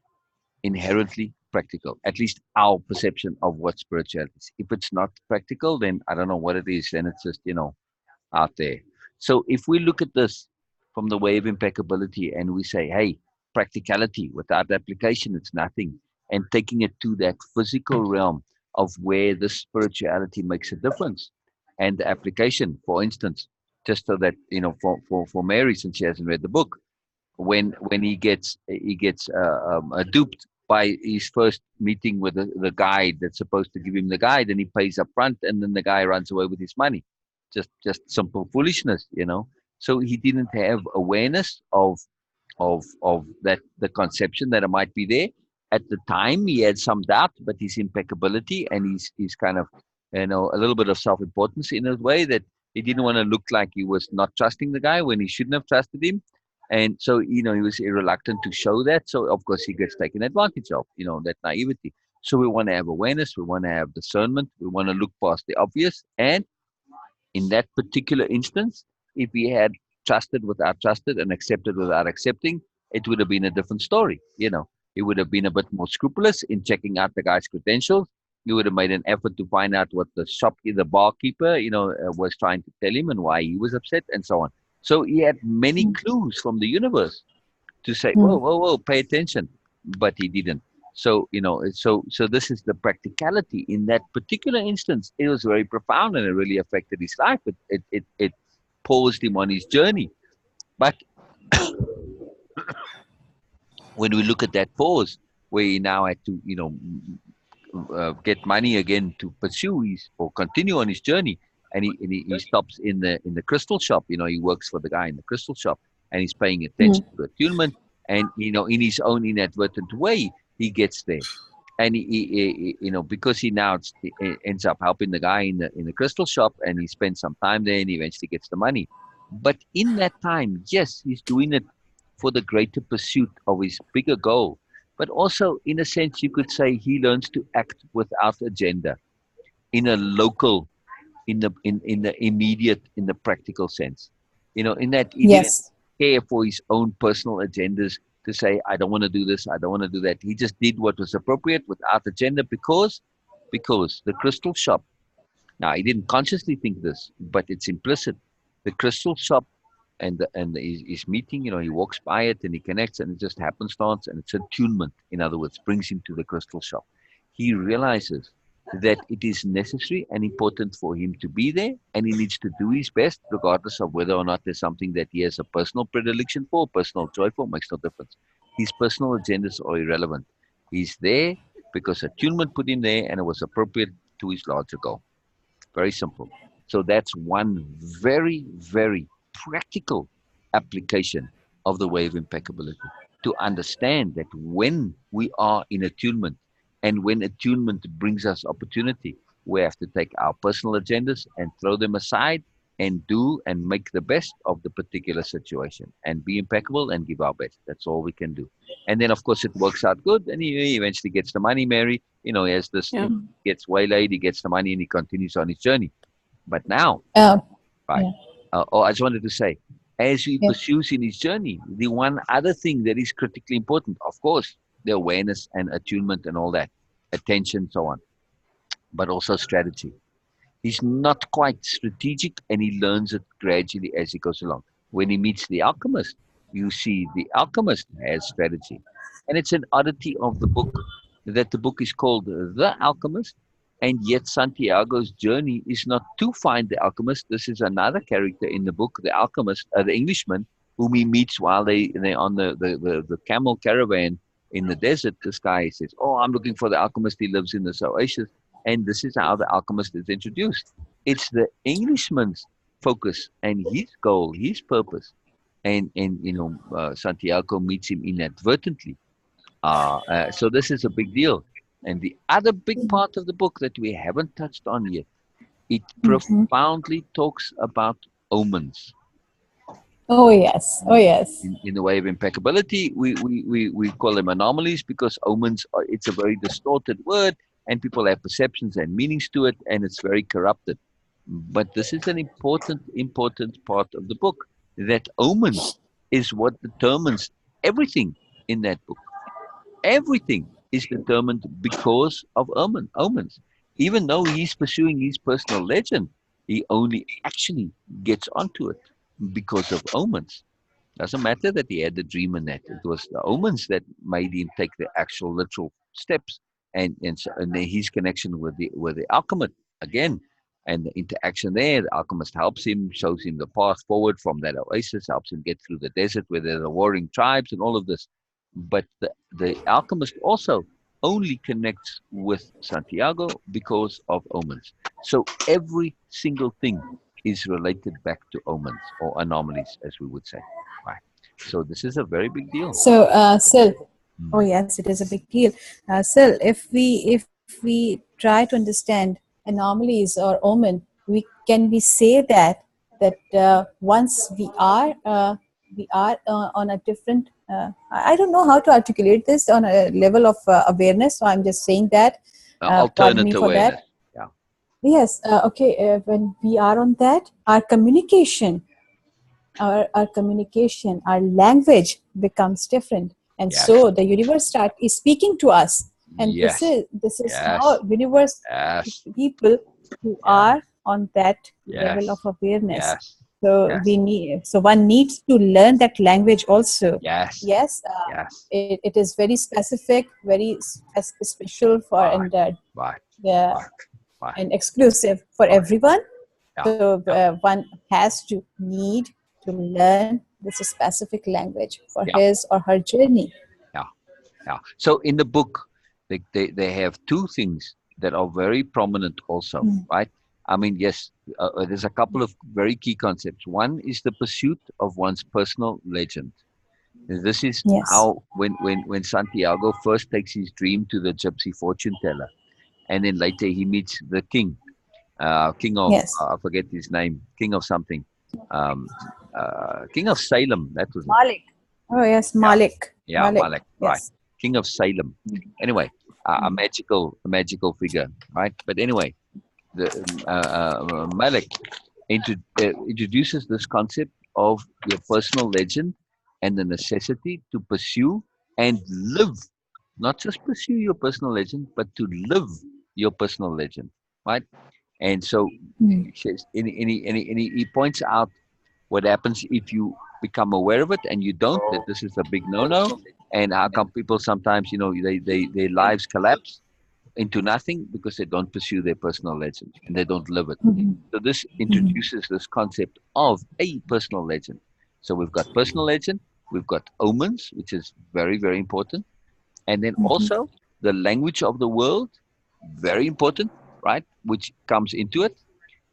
inherently practical, at least our perception of what spirituality is. If it's not practical, then I don't know what it is. Then it's just, out there. So if we look at this from the way of impeccability and we say, hey, practicality without application, it's nothing. And taking it to that physical realm of where the spirituality makes a difference. And the application, for instance, just so that, for Mary, since she hasn't read the book, when he gets duped by his first meeting with the guide that's supposed to give him the guide, and he pays up front, and then the guy runs away with his money. Just simple foolishness. So he didn't have awareness of that, the conception that it might be there. At the time, he had some doubt, but his impeccability and his kind of, a little bit of self-importance in a way, that he didn't want to look like he was not trusting the guy when he shouldn't have trusted him. And so, he was reluctant to show that. So, of course, he gets taken advantage of, that naivety. So we want to have awareness. We want to have discernment. We want to look past the obvious. And in that particular instance, if he had trusted without trusted and accepted without accepting, it would have been a different story. He would have been a bit more scrupulous in checking out the guy's credentials. He would have made an effort to find out what the barkeeper, was trying to tell him and why he was upset and so on. So he had many clues from the universe to say, whoa, mm. whoa, whoa, pay attention. But he didn't. So, so this is the practicality. In that particular instance, it was very profound and it really affected his life. It paused him on his journey. But when we look at that pause, where he now had to, get money again to pursue his or continue on his journey, and he stops in the crystal shop. He works for the guy in the crystal shop, and he's paying attention Mm. to attunement, and in his own inadvertent way, he gets there. And because he now ends up helping the guy in the crystal shop, and he spends some time there, and he eventually gets the money. But in that time, yes, he's doing it for the greater pursuit of his bigger goal. But also, in a sense, you could say he learns to act without agenda, in a local, in the immediate, in the practical sense. In that he didn't Yes, care for his own personal agendas, to say, I don't want to do this, I don't want to do that. He just did what was appropriate without agenda, because the crystal shop Now, he didn't consciously think this, but it's implicit. The crystal shop and his meeting, he walks by it and he connects, and it just happenstance, and it's attunement. In other words, brings him to the crystal shop. He realizes that it is necessary and important for him to be there, and he needs to do his best, regardless of whether or not there's something that he has a personal predilection for, personal joy for, makes no difference. His personal agendas are irrelevant. He's there because attunement put him there, and it was appropriate to his larger goal. Very simple. So that's one very, very practical application of the way of impeccability. To understand that when we are in attunement and when attunement brings us opportunity, we have to take our personal agendas and throw them aside and do and make the best of the particular situation and be impeccable and give our best. That's all we can do. And then, of course, it works out good, and he eventually gets the money, Mary. He has this, Yeah. gets waylaid, he gets the money, and he continues on his journey. But now, Uh, right? yeah. I just wanted to say, as he Yeah. pursues in his journey, the one other thing that is critically important, of course, the awareness and attunement and all that, attention, so on, but also strategy. He's not quite strategic, and he learns it gradually as he goes along. When he meets the alchemist, you see the alchemist has strategy. And it's an oddity of the book that the book is called The Alchemist, and yet Santiago's journey is not to find the alchemist. This is another character in the book, the alchemist, the Englishman, whom he meets while they're on the camel caravan in the desert. This guy says, "Oh, I'm looking for the alchemist. He lives in this oasis." And this is how the alchemist is introduced. It's the Englishman's focus and his goal, his purpose. And Santiago meets him inadvertently. So this is a big deal. And the other big part of the book that we haven't touched on yet, it Mhm. profoundly talks about omens. Oh yes. Oh yes. In the way of impeccability, we call them anomalies because omens it's a very distorted word, and people have perceptions and meanings to it, and it's very corrupted. But this is an important part of the book, that omens is what determines everything in that book. Everything is determined because of omens. Even though he's pursuing his personal legend, he only actually gets onto it because of omens. Doesn't matter that he had the dream and that. It was the omens that made him take the actual literal steps, and then his connection with the alchemist again, and the interaction there. The alchemist helps him, shows him the path forward from that oasis, helps him get through the desert where there are the warring tribes and all of this. But the alchemist also only connects with Santiago because of omens. So every single thing is related back to omens or anomalies, as we would say. Right. So this is a very big deal. So, Sil, oh Mm. yes, it is a big deal. Sil, if we try to understand anomalies or omen, we say that once we are on a different. I don't know how to articulate this on a level of awareness. So I'm just saying that. Pardon me Alternate for that. awareness. Yeah. Yes. Okay. When we are on that, our communication, our language becomes different, and Yes. so the universe is speaking to us. And this Yes. is this is how Yes. universe, Yes. people who Yeah. are on that level of Yes. awareness. Yes. So Yes. one needs to learn that language also. Yes. Yes, Yes. it is very specific, very special for, Right. and Right. uh, Right. Right. and exclusive for Right. everyone. Yeah. So Yeah. one has to need to learn this specific language for Yeah. his or her journey. Yeah. Yeah. So in the book, they have two things that are very prominent also, Mm. right? I mean, yes, there's a couple of very key concepts. One is the pursuit of one's personal legend. This is Yes. how when Santiago first takes his dream to the gypsy fortune teller, and then later he meets the king, king of Yes. I forget his name, king of something, um, king of Salem. That was it. Malik. Oh yes, Yeah, Malik. yeah, Malik. Malek, right? Yes. King of Salem. Anyway, a magical figure, right? But anyway, the Malek introduces this concept of your personal legend and the necessity to pursue and live, not just pursue your personal legend, but to live your personal legend, right? And so he says, and he points out what happens if you become aware of it and you don't, that this is a big no-no, and how come people sometimes, their lives collapse into nothing because they don't pursue their personal legend and they don't live it. So this introduces this concept of a personal legend. So we've got personal legend, we've got omens, which is very, very important. And then also the language of the world, very important, right? Which comes into it,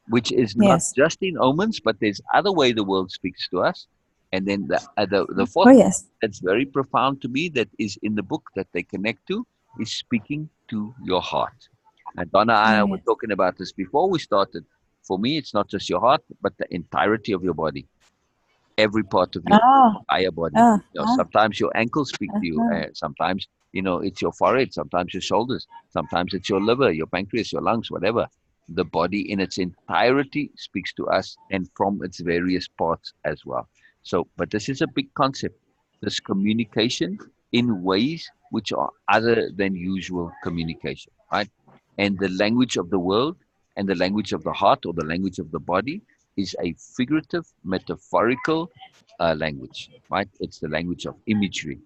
which is not Yes. just in omens, but there's other way the world speaks to us. And then the Oh, fourth yes. that's very profound to me that is in the book that they connect to is speaking to your heart. And Donna and I Oh, were yes. talking about this before we started. For me, it's not just your heart, but the entirety of your body, every part of your Ah, entire body. ah, ah, Sometimes your ankles speak to you. ah. Sometimes, it's your forehead. Sometimes your shoulders. Sometimes it's your liver, your pancreas, your lungs, whatever. The body in its entirety speaks to us and from its various parts as well. So, but this is a big concept. This communication in ways which are other than usual communication, right? And the language of the world and the language of the heart or the language of the body is a figurative, metaphorical language, right? It's the language of imagery,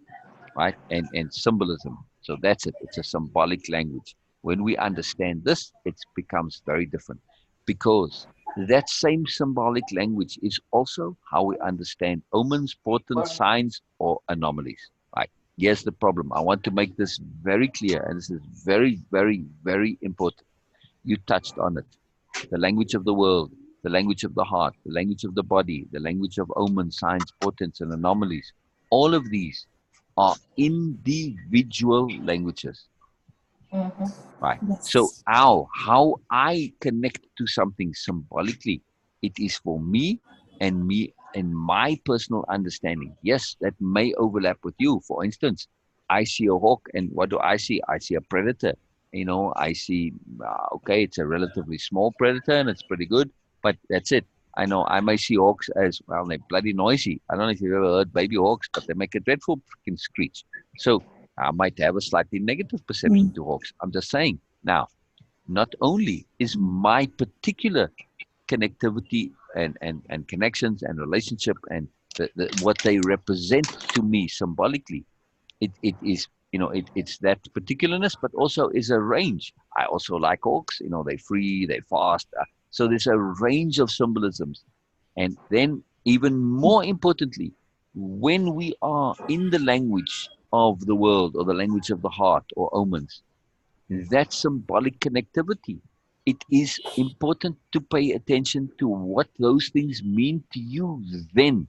right? And symbolism. So that's it. It's a symbolic language. When we understand this, it becomes very different because that same symbolic language is also how we understand omens, portents, signs, or anomalies, right? Here's the problem. I want to make this very clear, and this is very, very, very important. You touched on it. The language of the world, the language of the heart, the language of the body, the language of omens, signs, portents, and anomalies. All of these are individual languages, right? So Yes. how I connect to something symbolically, it is for me and my personal understanding. Yes, that may overlap with you. For instance, I see a hawk, and what do I see? I see a predator. I see, okay, it's a relatively small predator and it's pretty good, but that's it. I know I may see hawks as well, they're bloody noisy. I don't know if you've ever heard baby hawks, but they make a dreadful freaking screech. So I might have a slightly negative perception to hawks. I'm just saying. Now, not only is my particular connectivity and connections and relationship and what they represent to me symbolically, it is, it's that particularness, but also is a range. I also like hawks, they're free, they're fast. So there's a range of symbolisms. And then, even more importantly, when we are in the language of the world or the language of the heart or omens, that symbolic connectivity, it is important to pay attention to what those things mean to you then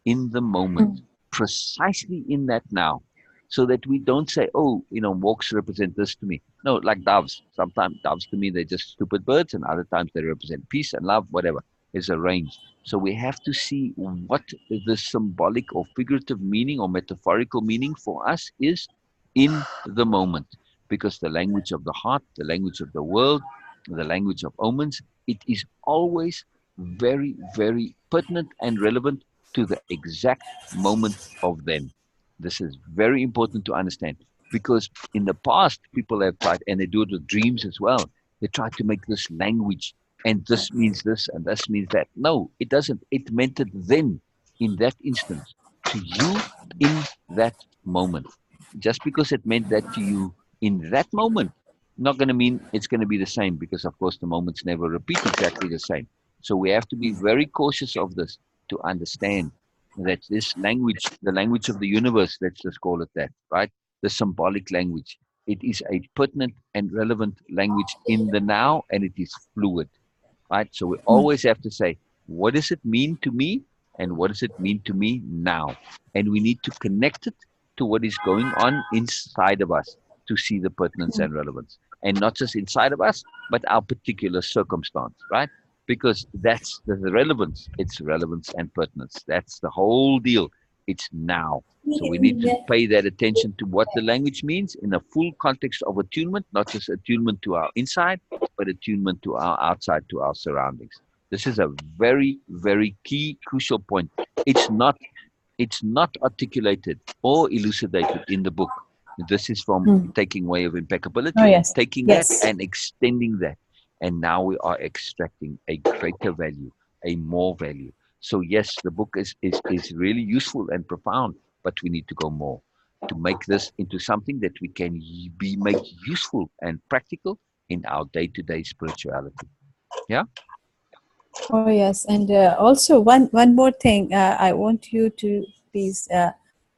in the moment, precisely in that now. So that we don't say, oh, walks represent this to me. No, like doves. Sometimes doves to me, they're just stupid birds, and other times they represent peace and love, whatever. Is a range. So we have to see what the symbolic or figurative meaning or metaphorical meaning for us is in the moment, because the language of the heart, the language of the world, the language of omens, it is always very, very pertinent and relevant to the exact moment of then. This is very important to understand, because in the past, people have tried, and they do it with dreams as well. They try to make this language, and this means this, and this means that. No, it doesn't. It meant it then, in that instance, to you in that moment. Just because it meant that to you in that moment, not going to mean it's going to be the same, because of course the moments never repeat exactly the same. So we have to be very cautious of this, to understand that this language, the language of the universe, let's just call it that, right? The symbolic language, it is a pertinent and relevant language in the now, and it is fluid, right? So we always have to say, what does it mean to me, and what does it mean to me now? And we need to connect it to what is going on inside of us to see the pertinence and relevance. And not just inside of us, but our particular circumstance, right? Because that's the relevance. It's relevance and pertinence. That's the whole deal. It's now. So we need to pay that attention to what the language means in a full context of attunement, not just attunement to our inside, but attunement to our outside, to our surroundings. This is a very, very key, crucial point. It's not articulated or elucidated in the book. This is from taking Way of Oh, Impeccability, yes. taking that Yes. and extending that. And now we are extracting a greater value, a more value. So yes, the book is really useful and profound, but we need to go more to make this into something that we can be make useful and practical in our day-to-day spirituality. Yeah. Oh yes, and also one more thing, I want you to please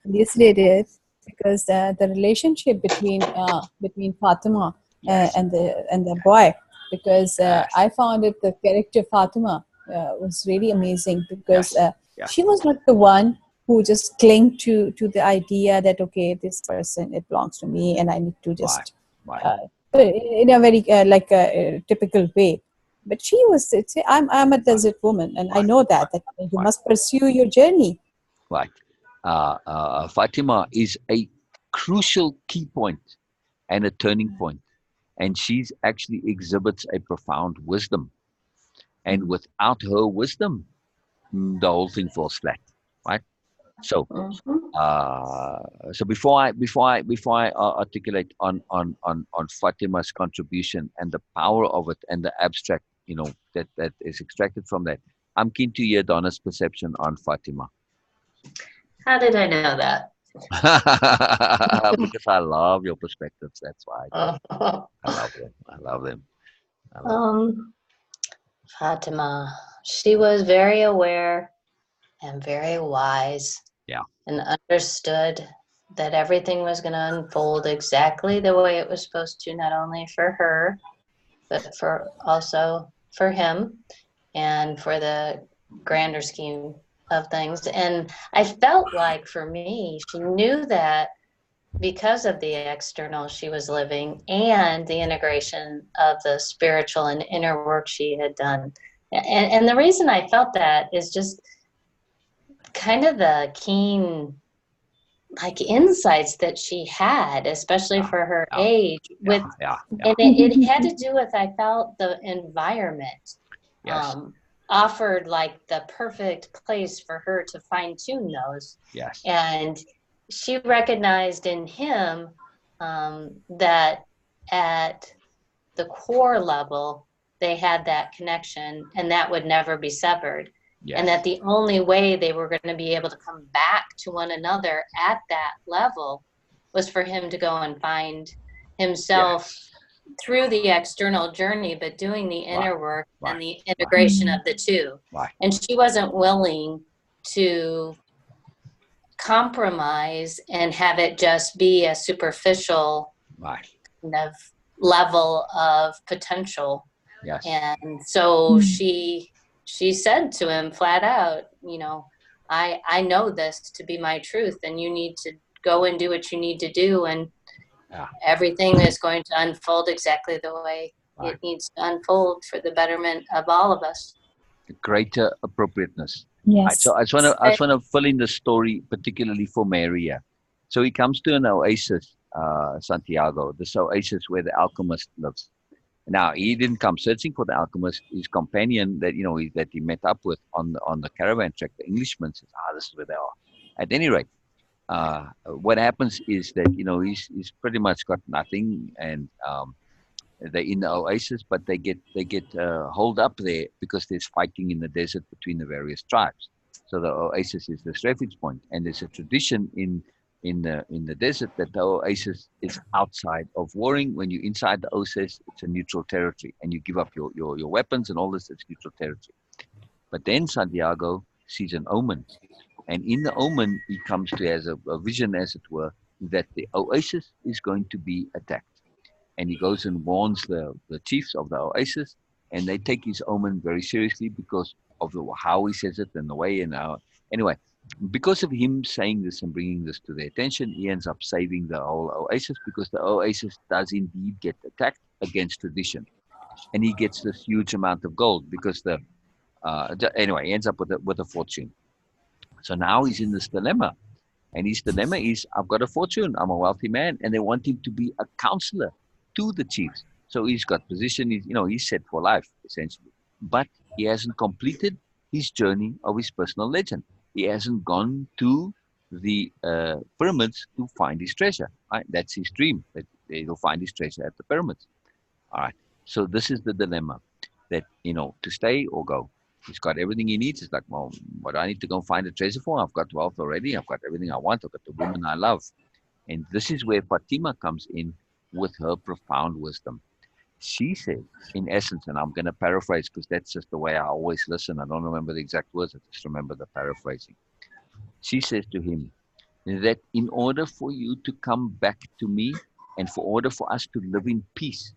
elucidate it, because the relationship between Fatima Yes. and the boy, because Yes. I found it, the character Fatima was really amazing, because Yes. she Yes. was not the one who just clung to the idea that, okay, this person, it belongs to me and I need to Right. just Right. uh, in a very like a typical way. But she was, I'm a Right. desert woman, and I Right. know Right. that you Right. must pursue your journey. Right. Fatima is a crucial key point and a turning point, and she's actually exhibits a profound wisdom. And without her wisdom, the whole thing falls flat. Right. So, Mhm. before I articulate on Fatima's contribution and the power of it and the abstract, that is extracted from that, I'm keen to hear Donna's perception on Fatima. How did I know that? Because I love your perspectives. That's why I do. um, I love them. I love them. I love them. Fatima, she was very aware and very wise Yeah. and understood that everything was going to unfold exactly the way it was supposed to, not only for her, but for also for him and for the grander scheme of things. And I felt like for me, she knew that because of the external she was living and the integration of the spiritual and inner work she had done. And the reason I felt that is just kind of the keen like insights that she had, especially Yeah. for her Yeah. age, Yeah. with Yeah. Yeah. and it had to do with, I felt, the environment Yes. offered like the perfect place for her to fine tune those. Yes. And she recognized in him that at the core level, they had that connection and that would never be severed. And Yes. that the only way they were going to be able to come back to one another at that level was for him to go and find himself Yes. through the external journey, but doing the Right. inner work Right. and the Right. integration of the two. Right. And she wasn't willing to compromise and have it just be a superficial Right. kind of level of potential. Yes. And so she said to him flat out, I know this to be my truth, and you need to go and do what you need to do, and Yeah. everything is going to unfold exactly the way Right. it needs to unfold for the betterment of all of us. Greater appropriateness. Right. So Yes. I just want to fill in the story, particularly for Maria. So he comes to an oasis, Santiago, this oasis where the alchemist lives. Now he didn't come searching for the alchemist. His companion that he met up with on the caravan trek, the Englishman, says, "This is where they are." At any rate, what happens is that he's pretty much got nothing, and they're in the oasis, but they get holed up there because there's fighting in the desert between the various tribes. So the oasis is this refuge point, and there's a tradition in the desert that the oasis is outside of warring. When you're inside the oasis, it's a neutral territory, and you give up your weapons and all this. It's neutral territory. But then Santiago sees an omen, and in the omen, he comes to as a vision, as it were, that the oasis is going to be attacked. And he goes and warns the chiefs of the oasis, and they take his omen very seriously because of how he says it and the way and how. Anyway, because of him saying this and bringing this to their attention, he ends up saving the whole oasis, because the oasis does indeed get attacked against tradition, and he gets this huge amount of gold because anyway, he ends up with a fortune. So now he's in this dilemma. And his dilemma is, I've got a fortune, I'm a wealthy man, and they want him to be a counselor to the chiefs. So he's got position, he's set for life, essentially. But he hasn't completed his journey of his personal legend. He hasn't gone to the pyramids to find his treasure. Right? That's his dream, that he'll find his treasure at the pyramids. All right. So this is the dilemma, that, to stay or go. He's got everything he needs. It's like, well, what do I need to go find a treasure for? I've got wealth already. I've got everything I want. I've got the woman I love. And this is where Fatima comes in with her profound wisdom. She said, in essence, and I'm going to paraphrase because that's just the way I always listen. I don't remember the exact words. I just remember the paraphrasing. She says to him that in order for you to come back to me and for order for us to live in peace,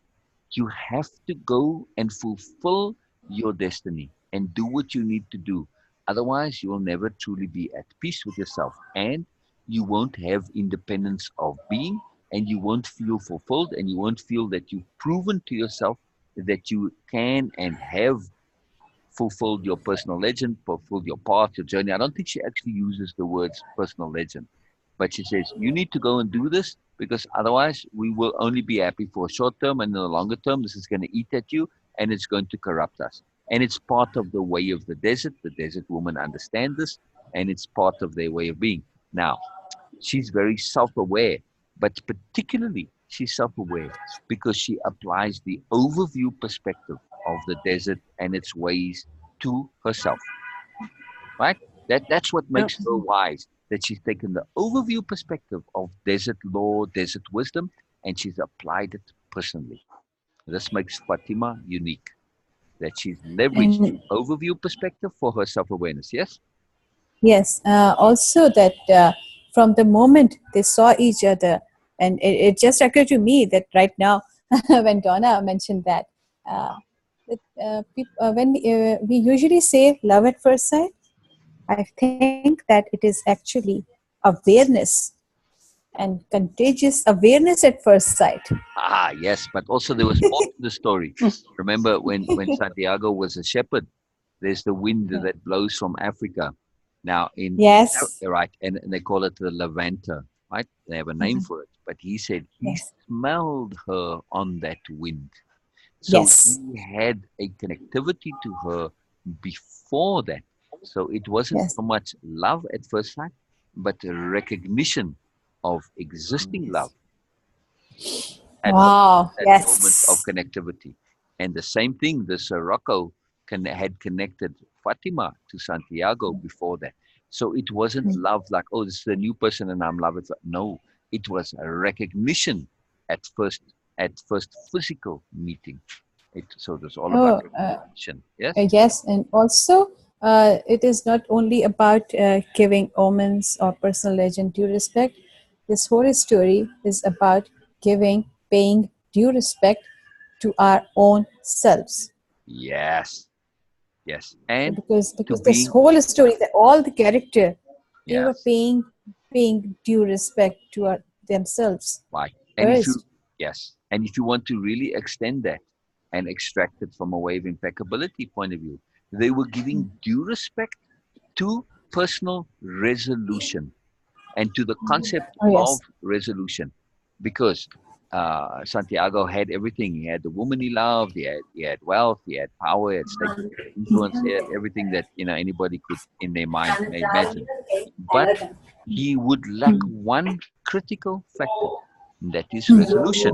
you have to go and fulfill your destiny and do what you need to do. Otherwise, you will never truly be at peace with yourself, and you won't have independence of being, and you won't feel fulfilled, and you won't feel that you've proven to yourself that you can and have fulfilled your personal legend, fulfilled your path, your journey. I don't think she actually uses the words personal legend, but she says, you need to go and do this, because otherwise we will only be happy for a short term, and in the longer term, this is going to eat at you and it's going to corrupt us. And it's part of the way of the desert. The desert women understand this, and it's part of their way of being. Now, she's very self-aware, but particularly she's self-aware because she applies the overview perspective of the desert and its ways to herself, right? That's what makes her wise, that she's taken the overview perspective of desert law, desert wisdom, and she's applied it personally. This makes Fatima unique, that she's leveraged And overview perspective for her self-awareness. Yes? yes, also that from the moment they saw each other, and it just occurred to me that right now, when Donna mentioned that, when we usually say love at first sight, I think that it is actually awareness and contagious awareness at first sight. Ah, yes, but also there was more to the story. Remember when Santiago was a shepherd, there's the wind that blows from Africa. Now Yes, right, and they call it the Levanter, right? They have a name for it. But he said he yes, smelled her on that wind. So yes, he had a connectivity to her before that. So it wasn't yes. so much love at first sight, but a recognition of existing love at Wow, that moment of yes. connectivity. And the same thing, the Sirocco had connected Fatima to Santiago before that. So it wasn't love like, oh, this is a new person and I'm loving it. No, it was a recognition at first, physical meeting. So it was all about Oh, recognition. Yes? yes, and also it is not only about giving omens or personal legend due respect. This whole story is about paying due respect to our own selves. Yes. Yes. And to Because this being, whole story, that all the character, they were yes. paying due respect to themselves Right. And if you, first. yes, and if you want to really extend that and extract it from a way of impeccability point of view, they were giving due respect to personal resolution and to the concept Oh of yes, resolution, because Santiago had everything. He had the woman he loved. He had wealth. He had power. He had status, influence. He had everything that anybody could in their mind may imagine. But he would lack one critical factor, and that is resolution.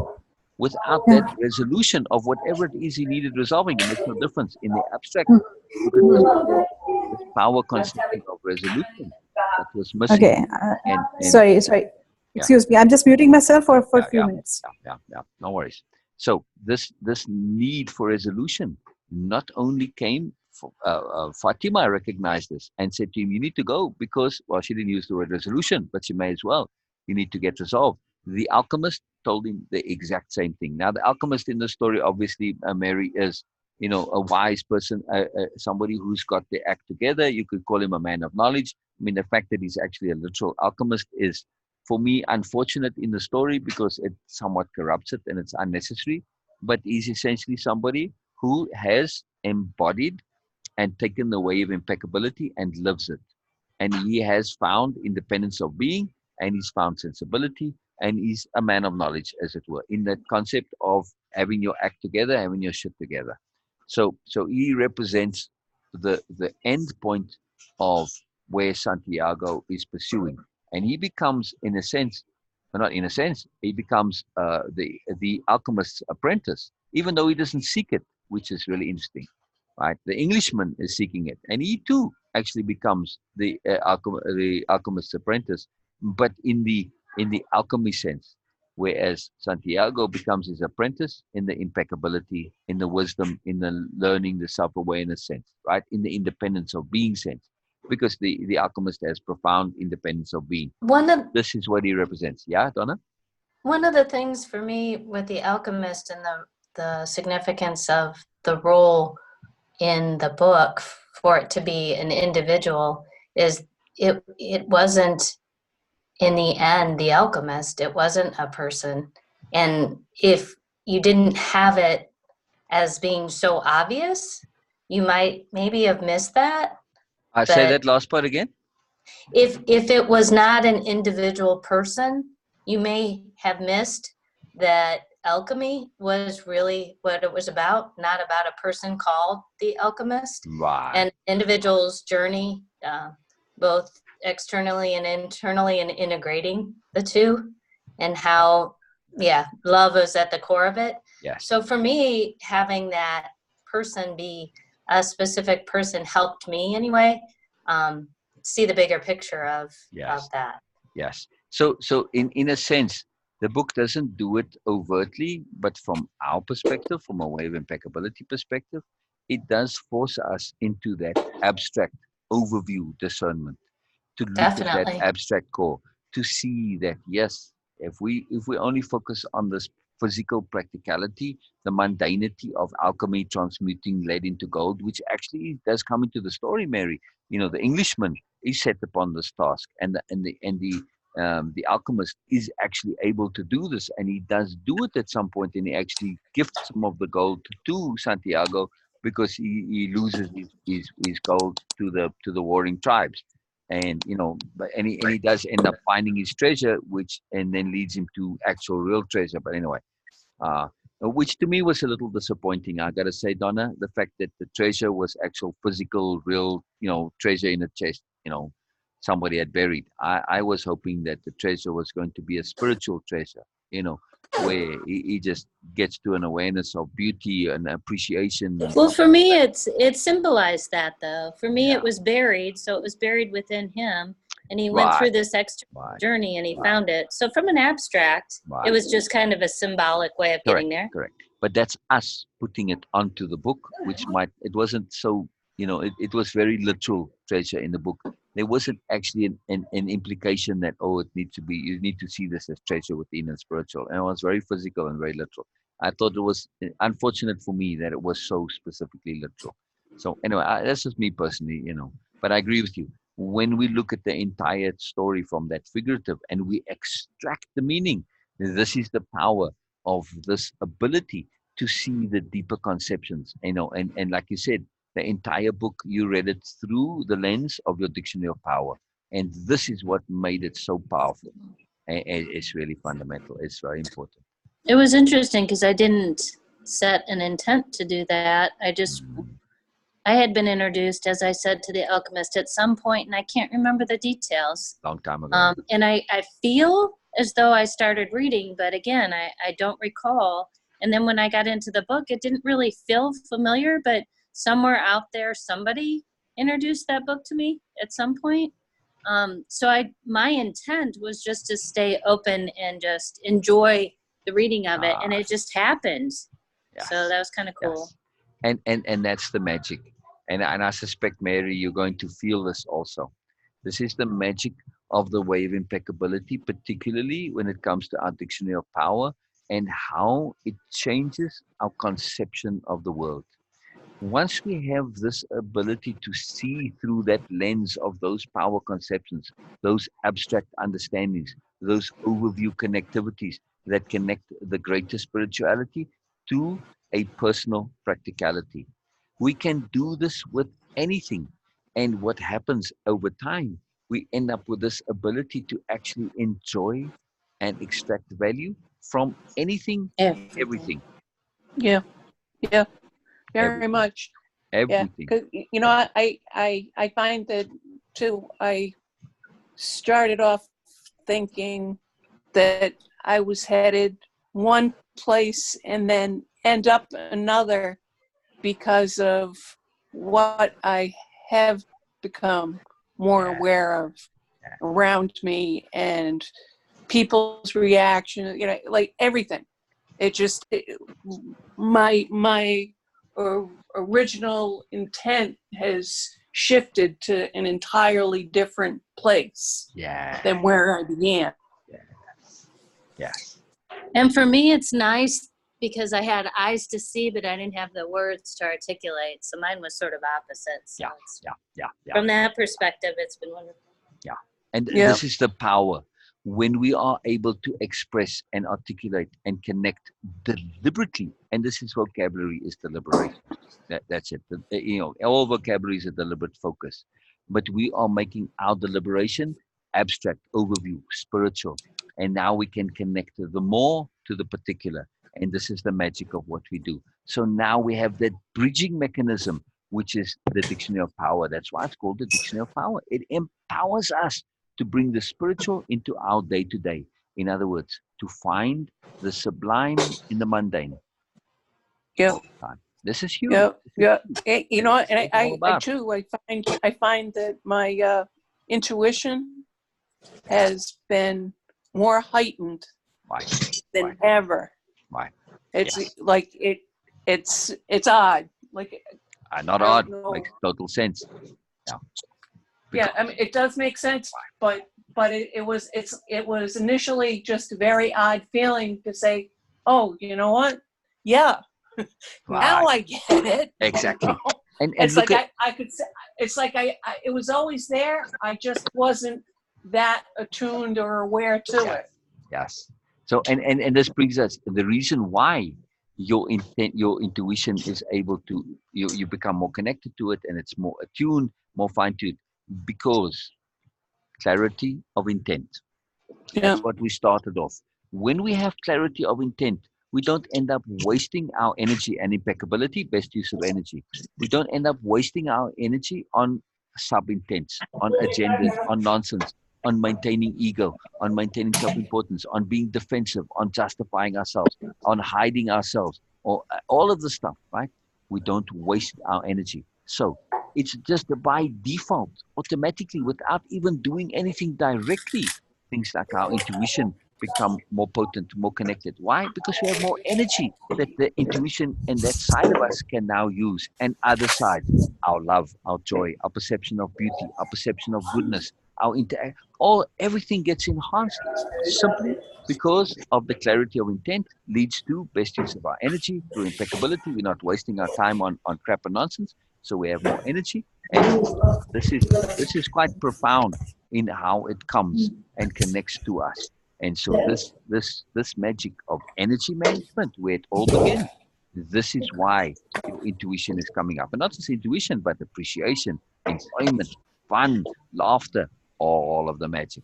Without that resolution of whatever it is he needed resolving, it makes no difference in the abstract. Look at this power consisting of resolution that was missing. okay. And Sorry. yeah, Excuse me. I'm just muting myself for a yeah, few yeah, minutes. yeah. No worries. So this need for resolution not only came. Fatima recognized this and said to him, "You need to go because, well, she didn't use the word resolution, but she may as well. You need to get resolved." The alchemist told him the exact same thing. Now, the alchemist in the story, obviously, Mary is, a wise person, somebody who's got the act together. You could call him a man of knowledge. I mean, the fact that he's actually a literal alchemist is, for me, unfortunate in the story because it somewhat corrupts it and it's unnecessary. But he's essentially somebody who has embodied and taken the way of impeccability and lives it. And he has found independence of being, and he's found sensibility, and he's a man of knowledge, as it were, in that concept of having your act together, having your shit together. So he represents the end point of where Santiago is pursuing, and he becomes, in a sense, but not in a sense, he becomes the alchemist's apprentice. even though he doesn't seek it, which is really interesting, right? The Englishman is seeking it, and he too actually becomes the alchemist's apprentice, but in the alchemy sense. Whereas Santiago becomes his apprentice in the impeccability, in the wisdom, in the learning, the self-awareness sense, right? In the independence of being sense. Because the alchemist has profound independence of being. This is what he represents. Yeah, Donna? One of the things for me with the alchemist and the significance of the role in the book for it to be an individual is it wasn't in the end the alchemist, it wasn't a person. And if you didn't have it as being so obvious, you might maybe have missed that. I say that last part again. If it was not an individual person, you may have missed that alchemy was really what it was about, not about a person called the alchemist. Right. And individual's journey, both externally and internally, and integrating the two, and how, love is at the core of it. Yes. So for me, having that person be a specific person helped me anyway. See the bigger picture of that. Yes. So in a sense, the book doesn't do it overtly, but from our perspective, from a Way of Impeccability perspective, it does force us into that abstract overview discernment, to look at that abstract core, to see that, yes, if we only focus on this physical practicality, the mundanity of alchemy transmuting lead into gold, which actually does come into the story, Mary. You know, the Englishman is set upon this task, and the alchemist is actually able to do this, and he does do it at some point, and he actually gifts some of the gold to Santiago, because he loses his gold to the warring tribes. And he does end up finding his treasure, which and then leads him to actual real treasure. But anyway, which to me was a little disappointing, I gotta say, Donna, the fact that the treasure was actual physical, real, treasure in a chest, somebody had buried. I was hoping that the treasure was going to be a spiritual treasure, where he just gets to an awareness of beauty and appreciation. Well, for me, it symbolized that, though. For me, it was buried, so it was buried within him, and he went through this extra journey, and he found it. So from an abstract, it was just kind of a symbolic way of getting there. Correct. But that's us putting it onto the book, which it wasn't so, it was very literal treasure in the book. There wasn't actually an implication that, it needs to be, you need to see this as treasure within and spiritual. And it was very physical and very literal. I thought it was unfortunate for me that it was so specifically literal. So anyway, that's just me personally, but I agree with you. When we look at the entire story from that figurative and we extract the meaning, this is the power of this ability to see the deeper conceptions, and like you said, the entire book, you read it through the lens of your dictionary of power. And this is what made it so powerful. And it's really fundamental. It's very important. It was interesting because I didn't set an intent to do that. I had been introduced, as I said, to the alchemist at some point, and I can't remember the details. Long time ago. And I feel as though I started reading, but again, I don't recall. And then when I got into the book, it didn't really feel familiar, but somewhere out there, somebody introduced that book to me at some point. So my intent was just to stay open and just enjoy the reading of it, and it just happened. Yes. So that was kind of cool. Yes. And that's the magic. And I suspect, Mary, you're going to feel this also. This is the magic of the Way of Impeccability, particularly when it comes to our dictionary of power and how it changes our conception of the world. Once we have this ability to see through that lens of those power conceptions, those abstract understandings, those overview connectivities that connect the greater spirituality to a personal practicality, we can do this with anything. And what happens over time, we end up with this ability to actually enjoy and extract value from anything, everything. Yeah. Very much. Everything. Yeah, I find that too. I started off thinking that I was headed one place, and then end up another because of what I have become more aware of around me and people's reaction, you know, like everything. It just, my original intent has shifted to an entirely different place than where I began. Yes. And for me, it's nice because I had eyes to see, but I didn't have the words to articulate. So mine was sort of opposite. So from that perspective, it's been wonderful. Yeah. And this is the power. When we are able to express and articulate and connect deliberately, and this is vocabulary is deliberation. That's it. You know, all vocabulary is a deliberate focus. But we are making our deliberation abstract, overview, spiritual. And now we can connect the more to the particular. And this is the magic of what we do. So now we have that bridging mechanism, which is the dictionary of power. That's why it's called the dictionary of power. It empowers us to bring the spiritual into our day-to-day. In other words, to find the sublime in the mundane. Yeah. This is huge. Yeah. You know, and I find that my intuition has been more heightened than ever. Right. It's like it's odd. Like not odd. Makes total sense. Yeah. Yeah, I mean, it does make sense, but it was initially just a very odd feeling to say, oh, you know what? Yeah, now I get it. Exactly. You know? And it's like I could say, it's like it was always there. I just wasn't that attuned or aware to it. Yes. So and this brings us the reason why your intuition is able to you become more connected to it, and it's more attuned, more fine-tuned, because clarity of intent. That's what we started off. When we have clarity of intent, we don't end up wasting our energy, and impeccability, best use of energy. We don't end up wasting our energy on sub-intents, on agendas, on nonsense, on maintaining ego, on maintaining self-importance, on being defensive, on justifying ourselves, on hiding ourselves, or all of the stuff, right? We don't waste our energy. So it's just by default, automatically, without even doing anything directly, things like our intuition become more potent, more connected. Why? Because we have more energy that the intuition and that side of us can now use. And other side, our love, our joy, our perception of beauty, our perception of goodness, our everything gets enhanced simply because of the clarity of intent leads to best use of our energy through impeccability. We're not wasting our time on crap and nonsense. So we have more energy. And this is quite profound in how it comes and connects to us. And so this magic of energy management, where it all begins, this is why your intuition is coming up. And not just intuition, but appreciation, enjoyment, fun, laughter, all of the magic.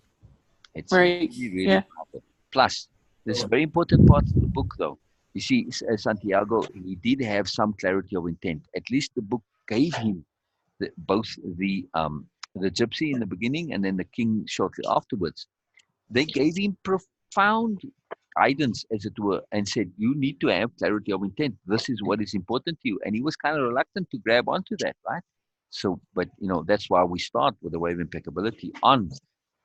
It's really powerful. Plus, there's a very important part of the book, though. You see, Santiago, he did have some clarity of intent. At least the book gave him both the gypsy in the beginning and then the king shortly afterwards. They gave him profound guidance, as it were, and said, you need to have clarity of intent. This is what is important to you. And he was kind of reluctant to grab onto that, right? So, but, you know, that's why we start with the Way of Impeccability on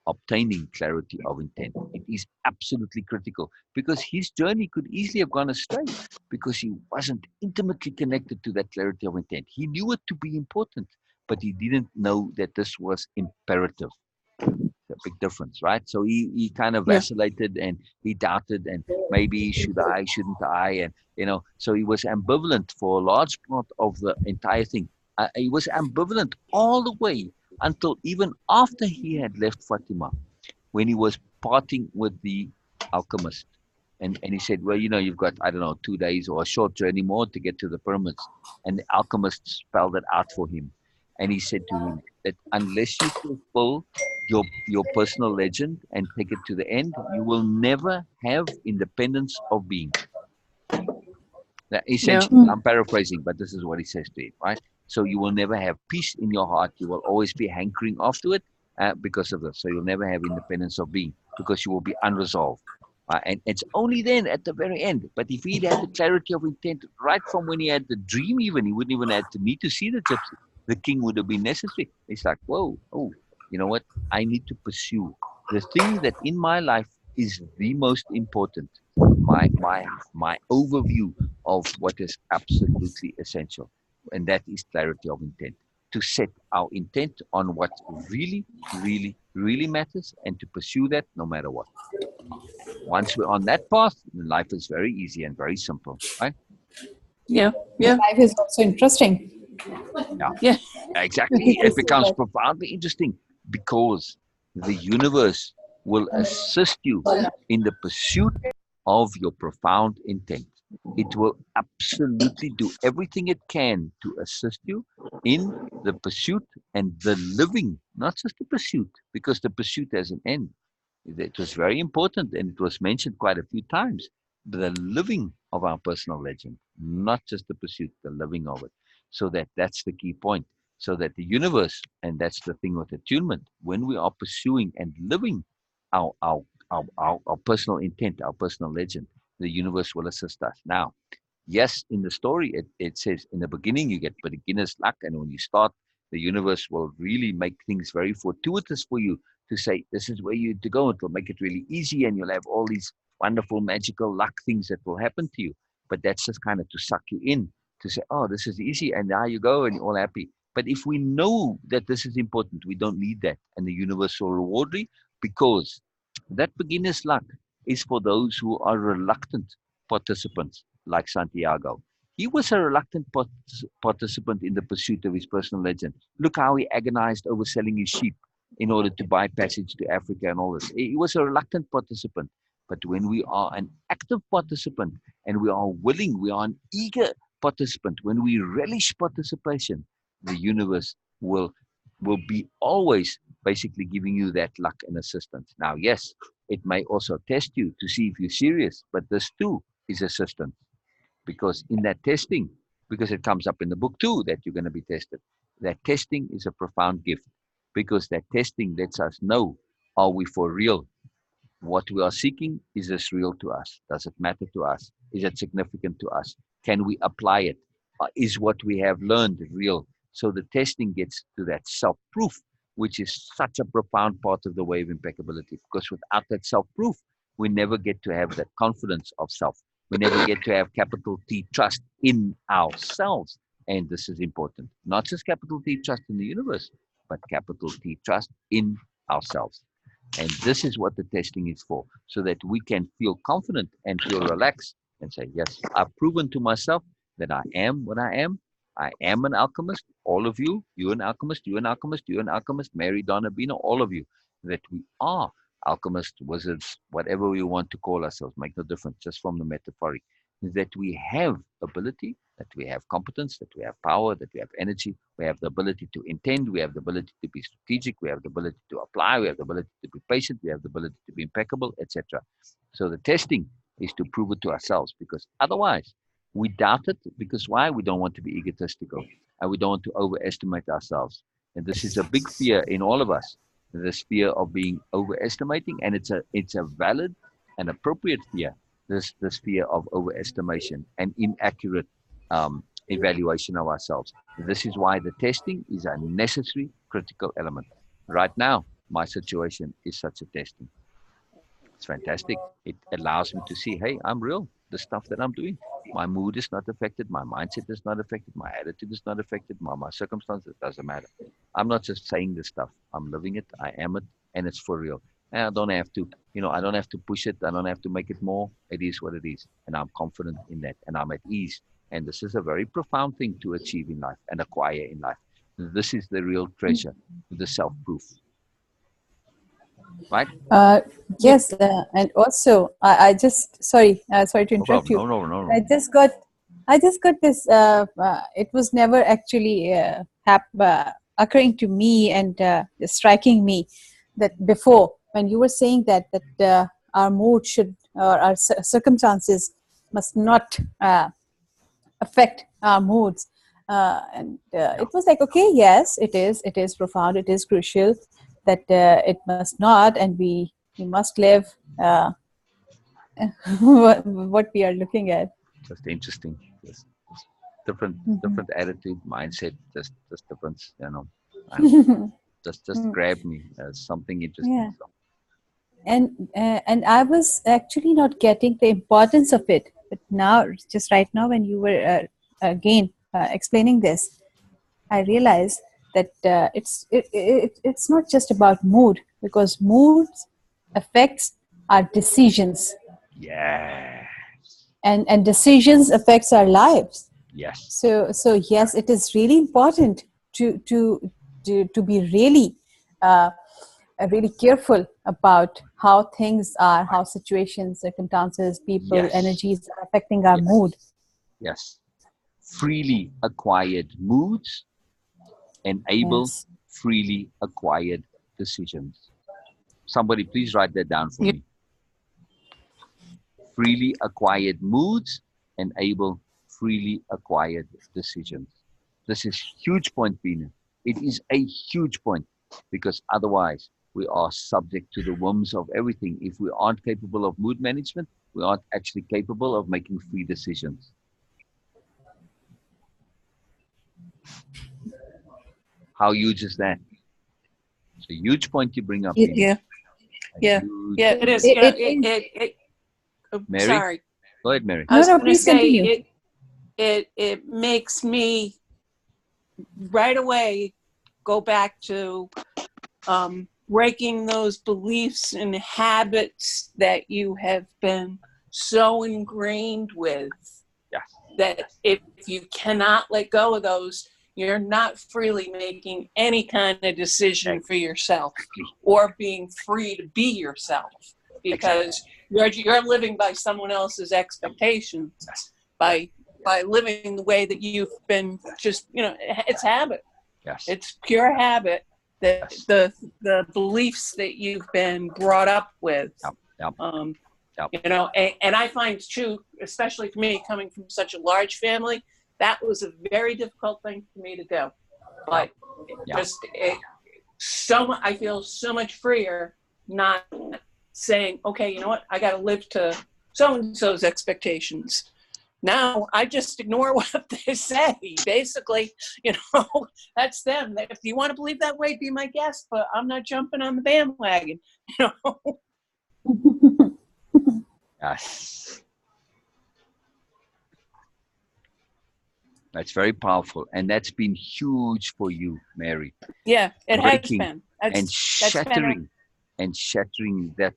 obtaining clarity of intent. It is absolutely critical, because his journey could easily have gone astray because he wasn't intimately connected to that clarity of intent. He knew it to be important, but he didn't know that this was imperative. A big difference, right? So he kind of vacillated and he doubted, and maybe should I, shouldn't I, and you know, so he was ambivalent for a large part of the entire thing. He was ambivalent all the way until even after he had left Fatima, when he was parting with the alchemist, and he said, well, you know, you've got, I don't know, 2 days or a short journey more to get to the pyramids, and the alchemist spelled it out for him, and he said to him that unless you fulfill your personal legend and take it to the end, you will never have independence of being. Now, essentially, I'm paraphrasing, but this is what he says to him, right? So you will never have peace in your heart. You will always be hankering after it because of this. So you'll never have independence of being, because you will be unresolved. And it's only then at the very end. But if he'd had the clarity of intent right from when he had the dream, even he wouldn't even have to need to see the gypsy. The king would have been necessary. It's like, whoa, oh, you know what? I need to pursue the thing that in my life is the most important. My overview of what is absolutely essential, and that is clarity of intent. To set our intent on what really, really, really matters, and to pursue that no matter what. Once we're on that path, life is very easy and very simple, right? Yeah. Life is also interesting. Yeah. Exactly. It becomes profoundly interesting because the universe will assist you in the pursuit of your profound intent. It will absolutely do everything it can to assist you in the pursuit and the living, not just the pursuit, because the pursuit has an end. It was very important, and it was mentioned quite a few times. The living of our personal legend, not just the pursuit, the living of it. So that's the key point. So that the universe, and that's the thing with attunement, when we are pursuing and living our our our personal intent, our personal legend, the universe will assist us. Now, yes, in the story, it says in the beginning you get beginner's luck, and when you start, the universe will really make things very fortuitous for you to say, this is where you need to go. It will make it really easy, and you'll have all these wonderful, magical luck things that will happen to you. But that's just kind of to suck you in, to say, oh, this is easy, and now you go, and you're all happy. But if we know that this is important, we don't need that, and the universe will reward you, because that beginner's luck is for those who are reluctant participants, like Santiago. He was a reluctant participant in the pursuit of his personal legend. Look how he agonized over selling his sheep in order to buy passage to Africa and all this. He was a reluctant participant. But when we are an active participant and we are willing, we are an eager participant, when we relish participation, the universe will be always basically giving you that luck and assistance. Now, yes, it may also test you to see if you're serious, but this too is assistance. Because in that testing, because it comes up in the book too, that you're going to be tested, that testing is a profound gift, because that testing lets us know, are we for real? What we are seeking, is this real to us? Does it matter to us? Is it significant to us? Can we apply it? Is what we have learned real? So the testing gets to that self-proof, which is such a profound part of the way of impeccability, because without that self-proof, we never get to have that confidence of self. We never get to have capital T trust in ourselves. And this is important. Not just capital T trust in the universe, but capital T trust in ourselves. And this is what the testing is for, so that we can feel confident and feel relaxed and say, yes, I've proven to myself that I am what I am. I am an alchemist. All of you, you an alchemist, you an alchemist, you an alchemist, Mary, Donna, Bina, all of you, that we are alchemists, wizards, whatever we want to call ourselves, make no difference, just from the metaphoric, that we have ability, that we have competence, that we have power, that we have energy, we have the ability to intend, we have the ability to be strategic, we have the ability to apply, we have the ability to be patient, we have the ability to be impeccable, etc. So the testing is to prove it to ourselves, because otherwise we doubt it. Because why? We don't want to be egotistical, and we don't want to overestimate ourselves. And this is a big fear in all of us, this fear of being overestimating, and it's a valid and appropriate fear, this fear of overestimation and inaccurate evaluation of ourselves. This is why the testing is a necessary, critical element. Right now, my situation is such a testing. It's fantastic. It allows me to see, hey, I'm real. The stuff that I'm doing, my mood is not affected, my mindset is not affected, my attitude is not affected, my circumstances, it doesn't matter. I'm not just saying this stuff. I'm living it, I am it, and it's for real. And I don't have to, I don't have to push it. I don't have to make it more. It is what it is. And I'm confident in that, and I'm at ease. And this is a very profound thing to achieve in life and acquire in life. This is the real treasure, the self-proof. Right? Yes, and also I just sorry to interrupt you. No. I just got this. It was never actually occurring to me and striking me that before, when you were saying that our mood should, or our circumstances must not affect our moods. It was like, okay, yes, it is profound, it is crucial that it must not, and we must live what we are looking at. Just interesting. Just different, Mhm. different attitude, mindset, just difference. Just Mm. grabbed me as something interesting. Yeah, So, and I was actually not getting the importance of it, but now, just right now, when you were again explaining this, I realized that it's not just about mood, because moods affects our decisions, yeah, and decisions affects our lives. yes, So yes, it is really important to be really uh, really careful about how things are, how situations, circumstances, people, yes, energies are affecting our yes, mood. yes. Freely acquired moods enable Yes. freely acquired decisions. Somebody please write that down for Yeah. me. Freely acquired moods enable freely acquired decisions. This is huge point, Bina. It is a huge point, because otherwise we are subject to the whims of everything. If we aren't capable of mood management, we aren't actually capable of making free decisions. How huge is that? It's a huge point you bring up, Bina. Yeah. A Yeah. huge Yeah. point. It is. It, You know. it is. Mary, Sorry. go ahead, Mary. I No, was no, going to please say continue. it makes me right away go back to breaking those beliefs and habits that you have been so ingrained with, Yes. that if you cannot let go of those, you're not freely making any kind of decision for yourself Exactly. or being free to be yourself, Exactly. because you're living by someone else's expectations, Yes. by living the way that you've been, just, it's habit. Yes. It's pure habit, that Yes. the beliefs that you've been brought up with. Yep. Yep. Yep. And I find too, especially for me, coming from such a large family, that was a very difficult thing for me to do. But Yep. I feel so much freer not saying, okay, you know what, I got to live to so and so's expectations. Now I just ignore what they say. Basically, that's them. If you want to believe that way, be my guest, but I'm not jumping on the bandwagon. Yes. That's very powerful. And that's been huge for you, Mary. Yeah, it has Breaking been. and That's been shattering that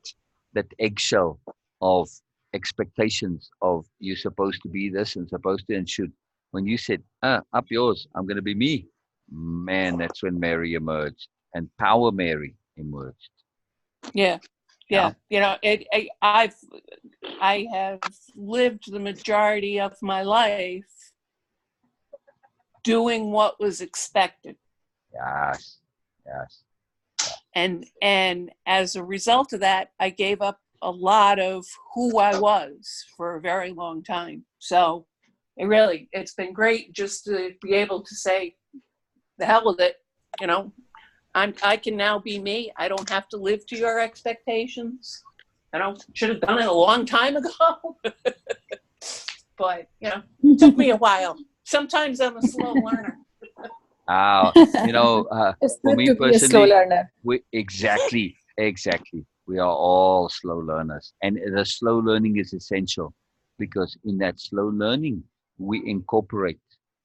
eggshell of expectations of you're supposed to be this and supposed to and should. When you said, up yours, I'm going to be me. Man, that's when Mary emerged and Power Mary emerged. yeah. Yeah. I have lived the majority of my life doing what was expected. Yes. Yes. And as a result of that, I gave up a lot of who I was for a very long time. So it's been great just to be able to say, the hell with it. I can now be me. I don't have to live to your expectations. Should have done it a long time ago. But it took me a while. Sometimes I'm a slow learner. It's For good me to be a slow personally, learner. exactly. We are all slow learners, and the slow learning is essential, because in that slow learning, we incorporate,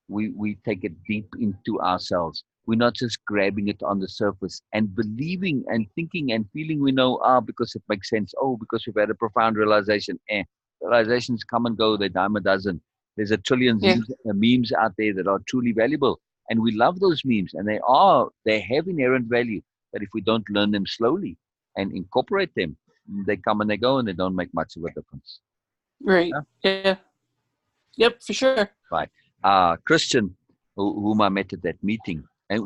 we take it deep into ourselves. We're not just grabbing it on the surface and believing and thinking and feeling we know, because it makes sense. Oh, because we've had a profound realization. Realizations come and go, they're dime a dozen. There's a trillion Yeah. memes out there that are truly valuable. And we love those memes, and they have inherent value. But if we don't learn them slowly and incorporate them, they come and they go, and they don't make much of a difference. Right. Yeah. Yep, for sure. Right. Christian, whom I met at that meeting, and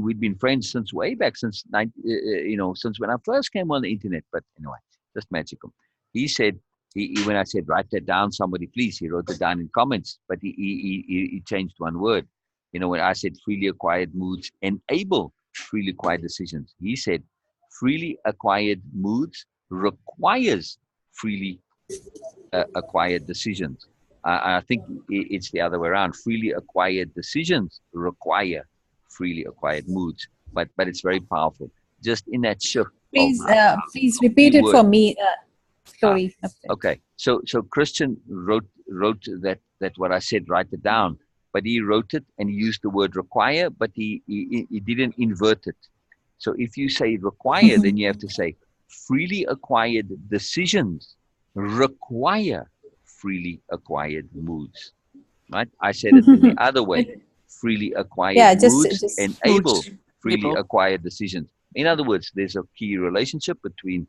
we'd been friends since way back, since since when I first came on the internet. But anyway, just magical. He said, when I said write that down, somebody please, he wrote it down in comments, but he changed one word. When I said freely acquired moods enable freely acquired decisions, he said freely acquired moods requires freely acquired decisions. I think it's the other way around. Freely acquired decisions require freely acquired moods. But it's very powerful. Just in that shift of Please repeat it for me. Sorry. Okay. So Christian wrote that what I said, write it down. But he wrote it and he used the word require, but he didn't invert it. So if you say require, then you have to say freely acquired decisions require freely acquired moods. Right? I said it in the other way. Freely acquired moods enable freely acquired decisions. In other words, there's a key relationship between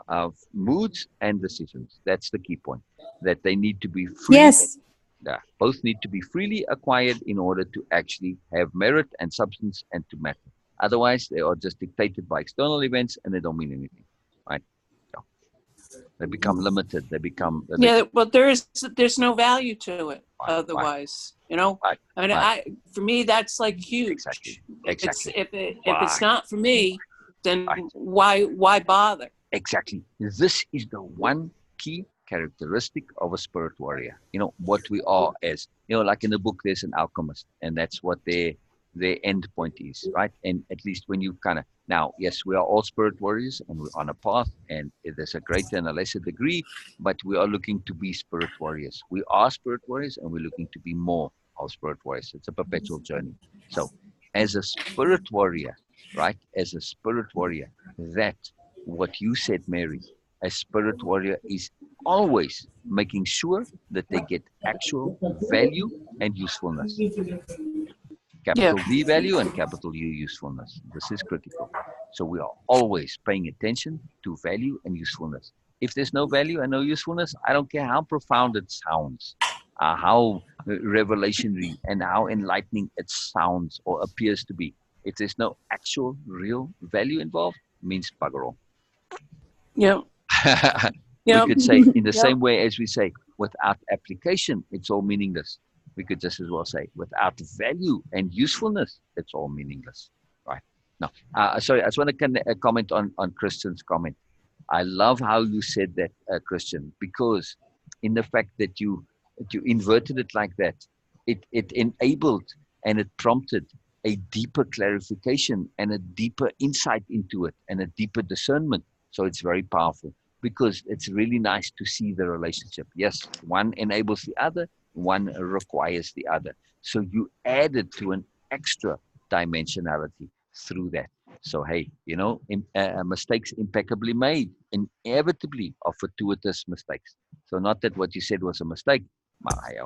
of moods and decisions. That's the key point. That they need to be free. Yes. Yeah, both need to be freely acquired in order to actually have merit and substance and to matter. Otherwise, they are just dictated by external events and they don't mean anything, right? So they become limited. They become well, there's no value to it otherwise. You know, I mean, for me that's like huge. Exactly. If it's not for me, then why bother? Exactly. This is the one key characteristic of a spirit warrior. You know what we are as. You know, like in the book, there's an alchemist, and that's what their end point is, right? And at least when you kind of now, yes, we are all spirit warriors, and we're on a path, and there's a greater and a lesser degree, but we are looking to be spirit warriors. We are spirit warriors, and we're looking to be more of spirit warriors. It's a perpetual journey. So, as a spirit warrior, right? As a spirit warrior, that what you said, Mary, a spirit warrior is always making sure that they get actual value and usefulness. Capital V value and capital U usefulness. This is critical. So we are always paying attention to value and usefulness. If there's no value and no usefulness, I don't care how profound it sounds, how revelationary and how enlightening it sounds or appears to be. If there's no actual, real value involved, it means bugger all. Yeah. We could say in the same way as we say, without application, it's all meaningless. We could just as well say, without value and usefulness, it's all meaningless. Right? No, sorry, I just want to comment on Christian's comment. I love how you said that, Christian, because in the fact that you inverted it like that, it enabled and it prompted a deeper clarification and a deeper insight into it and a deeper discernment. So it's very powerful because it's really nice to see the relationship. Yes, one enables the other, one requires the other. So you added to an extra dimensionality through that. So, hey, you know, mistakes impeccably made, inevitably are fortuitous mistakes. So not that what you said was a mistake.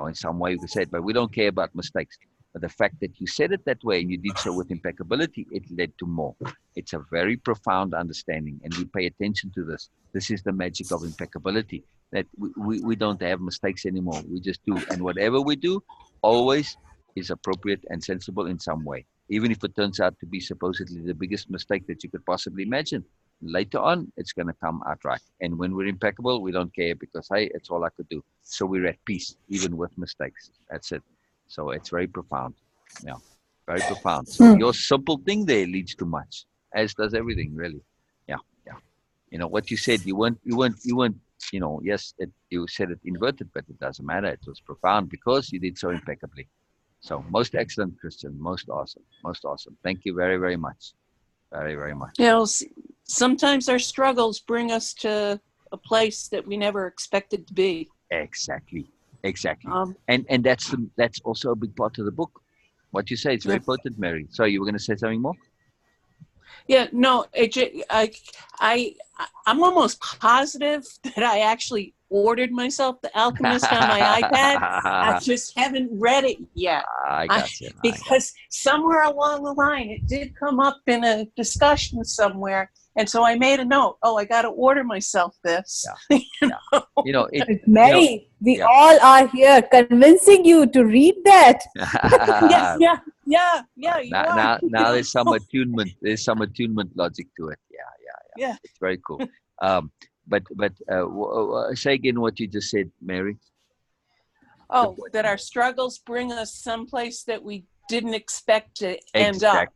In some way you could say it, but we don't care about mistakes. But the fact that you said it that way and you did so with impeccability, it led to more. It's a very profound understanding, and we pay attention to this. This is the magic of impeccability, that we don't have mistakes anymore. We just do. And whatever we do always is appropriate and sensible in some way. Even if it turns out to be supposedly the biggest mistake that you could possibly imagine, later on, it's going to come out right. And when we're impeccable, we don't care because, hey, it's all I could do. So we're at peace, even with mistakes. That's it. So it's very profound. Yeah, very profound. So your simple thing there leads to much, as does everything, really. Yeah. You know, what you said, you weren't, you know, yes, you said it inverted, but it doesn't matter. It was profound because you did so impeccably. So most excellent, Christian. Most awesome. Most awesome. Thank you very, very much. Very, very much. You know, sometimes our struggles bring us to a place that we never expected to be. Exactly. And that's also a big part of the book. What you say, it's very potent, Mary. So you were going to say something more? Yeah, no, I'm almost positive that I actually ordered myself The Alchemist on my iPad. I just haven't read it yet. I got you. Because somewhere along the line, it did come up in a discussion somewhere. And so I made a note. Oh, I got to order myself this. Yeah. You know, Mary, we all are here convincing you to read that. Yeah. Now there's some attunement. There's some attunement logic to it. Yeah. It's very cool. But say again what you just said, Mary. Oh, that our struggles bring us someplace that we didn't expect to end up.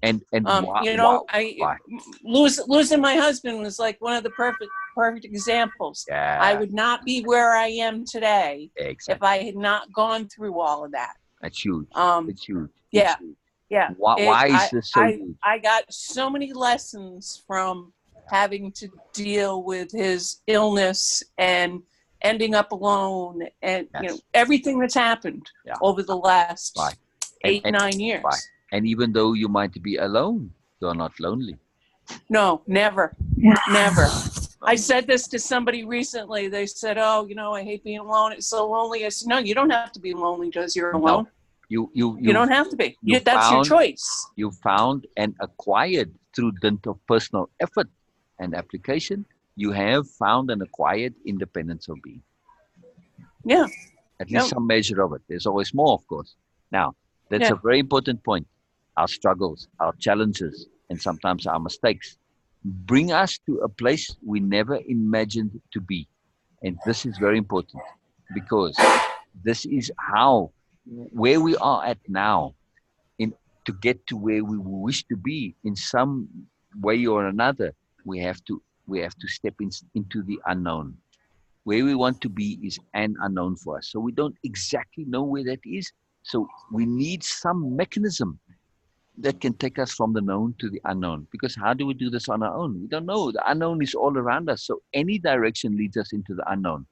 And why? You know, Why? losing my husband was like one of the perfect examples. Yeah. I would not be where I am today Exactly. if I had not gone through all of that. That's huge. It's huge. Yeah. It's huge. Yeah. Why is this so huge? I got so many lessons from having to deal with his illness and ending up alone, and you know, everything that's happened over the last 8-9 years. And even though you might be alone, you're not lonely. No, never. I said this to somebody recently. They said, "Oh, you know, I hate being alone. It's so lonely." I said, "No, you don't have to be lonely because you're alone. No. You don't have to be. That's your choice." You found and acquired through dint of personal effort and application. You have found and acquired independence of being. Yeah. At least some measure of it. There's always more, of course. Now, that's a very important point. Our struggles, our challenges, and sometimes our mistakes bring us to a place we never imagined to be. And this is very important because this is how, where we are at now, to get to where we wish to be in some way or another, we have to step into the unknown. Where we want to be is an unknown for us. So we don't exactly know where that is. So we need some mechanism that can take us from the known to the unknown. Because how do we do this on our own? We don't know. The unknown is all around us. So any direction leads us into the unknown.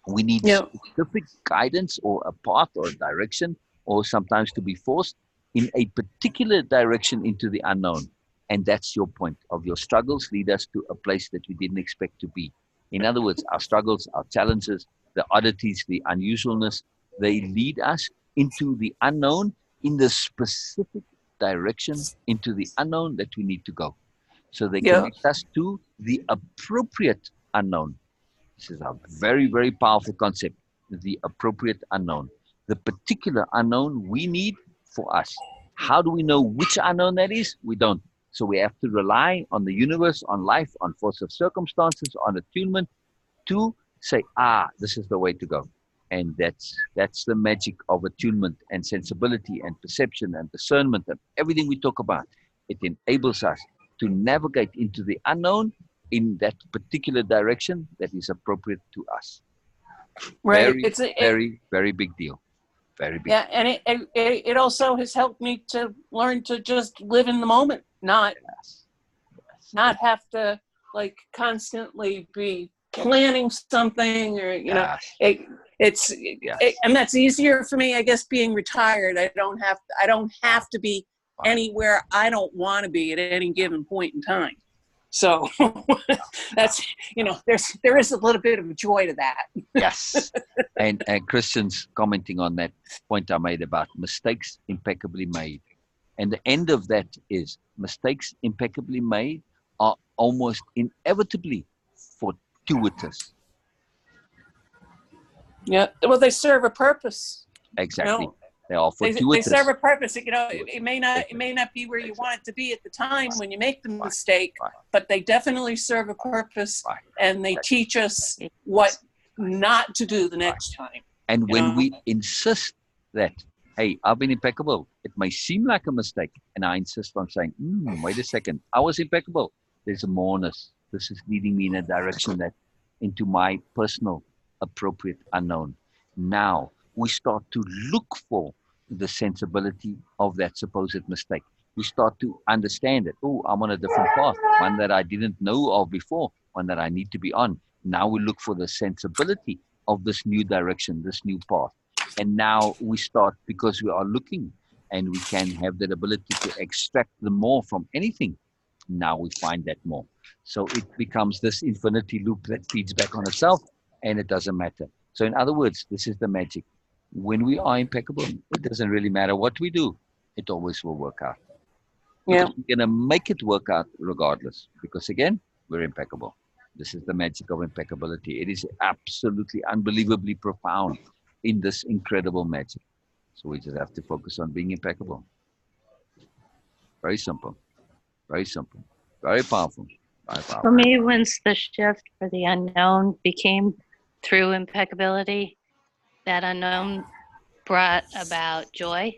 We need specific guidance or a path or a direction, or sometimes to be forced in a particular direction into the unknown. And that's your point of your struggles lead us to a place that we didn't expect to be. In other words, our struggles, our challenges, the oddities, the unusualness, they lead us into the unknown in the specific direction into the unknown that we need to go. So they connect us to the appropriate unknown. This is a very, very powerful concept, the appropriate unknown. The particular unknown we need for us. How do we know which unknown that is? We don't. So we have to rely on the universe, on life, on force of circumstances, on attunement to say, this is the way to go. And that's the magic of attunement and sensibility and perception and discernment and everything we talk about. It enables us to navigate into the unknown in that particular direction that is appropriate to us. Right. It's a very, very big deal. Very big. Yeah, and it also has helped me to learn to just live in the moment, not have to like constantly be planning something or and that's easier for me, I guess, being retired. I don't have to be anywhere I don't want to be at any given point in time. So that's, there is a little bit of joy to that. Yes. And Christian's commenting on that point I made about mistakes impeccably made. And the end of that is mistakes impeccably made are almost inevitably fortuitous. Yeah. Well, they serve a purpose. Exactly. They are fortuitous. They serve a purpose. It may not be where you want it to be at the time when you make the mistake, but they definitely serve a purpose, and they teach us what not to do the next time. And when we insist that, hey, I've been impeccable, it may seem like a mistake, and I insist on saying, wait a second, I was impeccable. There's a moreness. This is leading me in a direction that into my personal appropriate unknown. Now we start to look for the sensibility of that supposed mistake. We start to understand it. Oh, I'm on a different path, one that I didn't know of before, one that I need to be on. Now we look for the sensibility of this new direction, this new path. And now we start, because we are looking and we can have that ability to extract the more from anything. Now we find that more. So it becomes this infinity loop that feeds back on itself, and it doesn't matter. So in other words, this is the magic. When we are impeccable, it doesn't really matter what we do. It always will work out. Yeah. We're going to make it work out regardless. Because again, we're impeccable. This is the magic of impeccability. It is absolutely unbelievably profound in this incredible magic. So we just have to focus on being impeccable. Very simple. Very simple. Very powerful. Very powerful. For me, once the shift for the unknown became through impeccability, that unknown brought about joy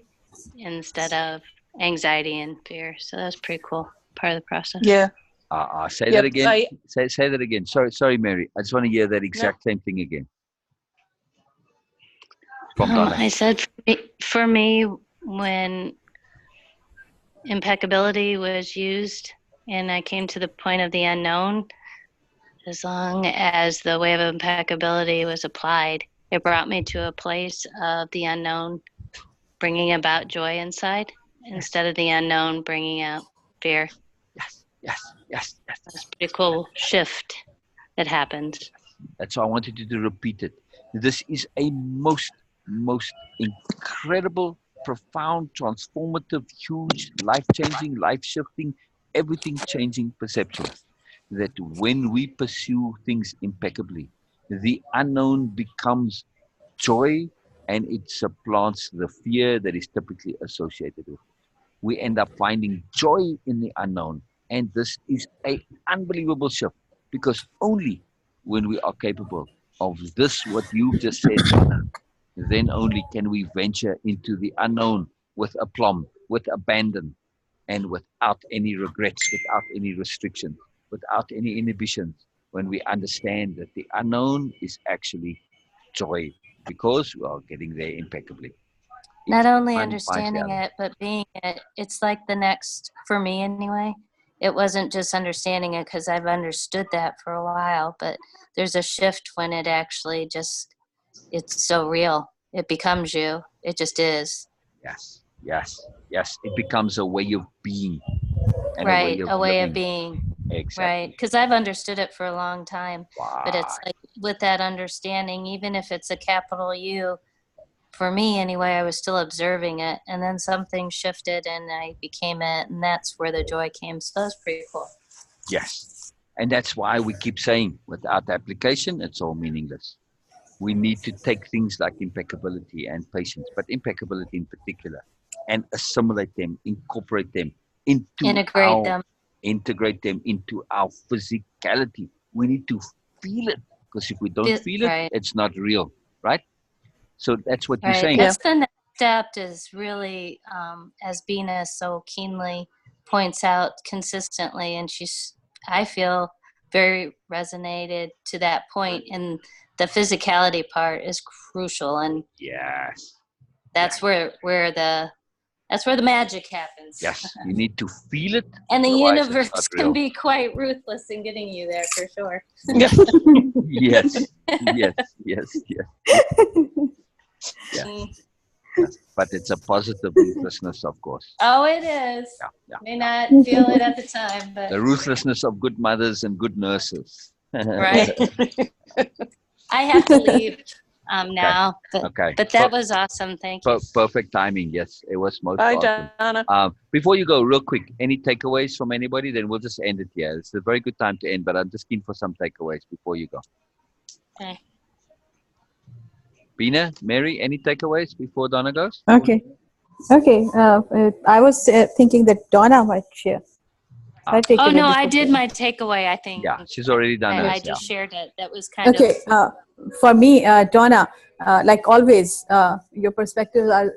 instead of anxiety and fear. So that was pretty cool. Part of the process. Yeah. Say Yep, that again. Say that again. Sorry, Mary. I just want to hear that exact same thing again. From Donna. I said for me, when impeccability was used and I came to the point of the unknown, as long as the way of impeccability was applied, it brought me to a place of the unknown bringing about joy inside instead of the unknown bringing out fear. Yes. That's a pretty cool shift that happened. That's why I wanted you to repeat it. This is a most incredible, profound, transformative, huge, life-changing, life-shifting, everything-changing perception that when we pursue things impeccably, the unknown becomes joy and it supplants the fear that is typically associated with it. We end up finding joy in the unknown. And this is an unbelievable shift because only when we are capable of this, what you've just said, Donna, then only can we venture into the unknown with aplomb, with abandon, and without any regrets, without any restrictions, without any inhibitions, when we understand that the unknown is actually joy because we are getting there impeccably. Not only understanding it, but being it. It's like the next, for me anyway, it wasn't just understanding it because I've understood that for a while, but there's a shift when it actually just, it's so real. It becomes you. It just is. Yes. It becomes a way of being. And right, a way of being. Exactly. Right, because I've understood it for a long time. Wow. But it's like with that understanding, even if it's a capital U, for me anyway, I was still observing it. And then something shifted and I became it. And that's where the joy came. So that's pretty cool. Yes. And that's why we keep saying without application, it's all meaningless. We need to take things like impeccability and patience, but impeccability in particular, and assimilate them, incorporate them into integrate them into our physicality. We need to feel it because if we don't feel it, it's not real, right? So that's what you're saying. That's the next step is really, as Bina so keenly points out consistently, and I feel very resonated to that point, and the physicality part is crucial, and yes, that's where the magic happens. Yes, you need to feel it, and the universe can be quite ruthless in getting you there for sure. Yes. Yes. But it's a positive ruthlessness, of course. Oh, it is. Yeah. May not feel it at the time, but the ruthlessness of good mothers and good nurses. Right. I have to leave now, but that was awesome. Thank you. Perfect timing. Yes, it was most Bye, awesome. Donna. Before you go, real quick, any takeaways from anybody? Then we'll just end it here. It's a very good time to end, but I'm just keen for some takeaways before you go. Okay. Bina, Mary, any takeaways before Donna goes? Okay. I was thinking that Donna might share. Oh no, I did my takeaway. I think. Yeah, she's already done it. I just shared it. That was kind of. For me, Donna, like always, your perspectives are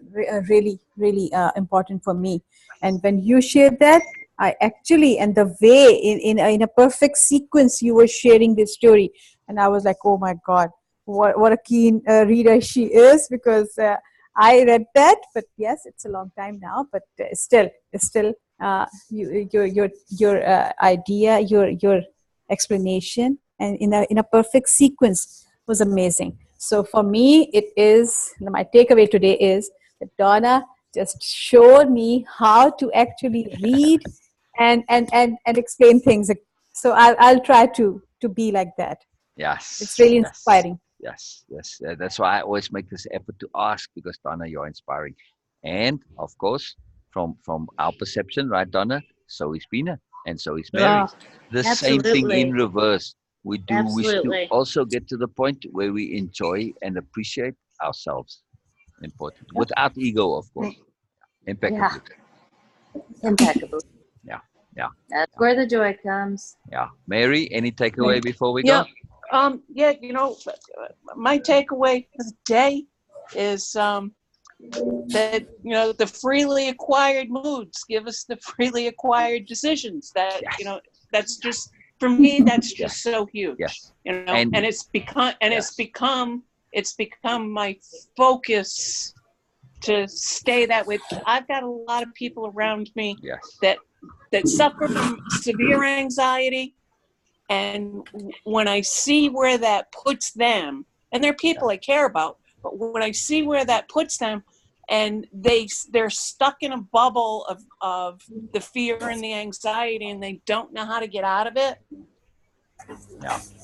really, really important for me. And when you shared that, I actually, and the way in a perfect sequence you were sharing this story, and I was like, oh my God, what a keen reader she is, because I read that, but yes, it's a long time now, but still, your idea, your explanation, and in a perfect sequence was amazing. So for me, it is, my takeaway today is that Donna just showed me how to actually read and explain things. So I'll try to be like that. Yes, it's really inspiring. Yes. That's why I always make this effort to ask, because Donna, you're inspiring. And of course, from our perception, right, Donna, so is Bina and so is Mary. The same thing in reverse. We do wish to also get to the point where we enjoy and appreciate ourselves. Important. Without ego, of course. Impeccably. Impeccable. Yeah. That's where the joy comes. Yeah. Mary, any takeaway before we go? My takeaway for the day is that, you know, the freely acquired moods give us the freely acquired decisions. That, you know, that's just, for me, that's just so huge. Yes. You know, and it's become, it's become my focus to stay that way. I've got a lot of people around me that suffer from severe anxiety, and when I see where that puts them, and they're people I care about, but when I see where that puts them, and they're stuck in a bubble of the fear and the anxiety, and they don't know how to get out of it,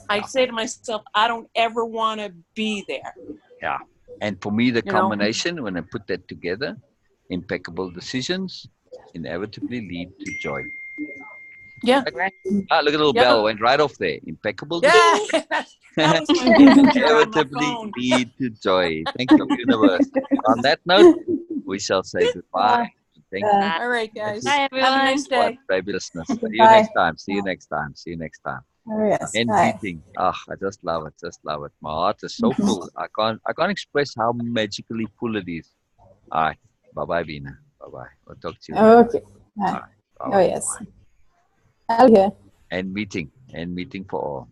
I say to myself, I don't ever want to be there. Yeah. And for me, the combination, when I put that together, impeccable decisions inevitably lead to joy. Yeah. Ah, look at the little bell went right off there. Impeccable decisions. That was my inevitably lead to joy. Thank you, universe. On that note, we shall say goodbye. Thank you. All right, guys. Bye, everyone. Have a nice day. Fabulousness. See you next time. See you next time. See you next time. Oh, yes. And beating. I just love it. Just love it. My heart is so full. I can't express how magically full it is. All right. Bye-bye, Veena. Bye-bye. We'll talk to you. Okay. All right. Oh, yes. I'll hear. And meeting for all.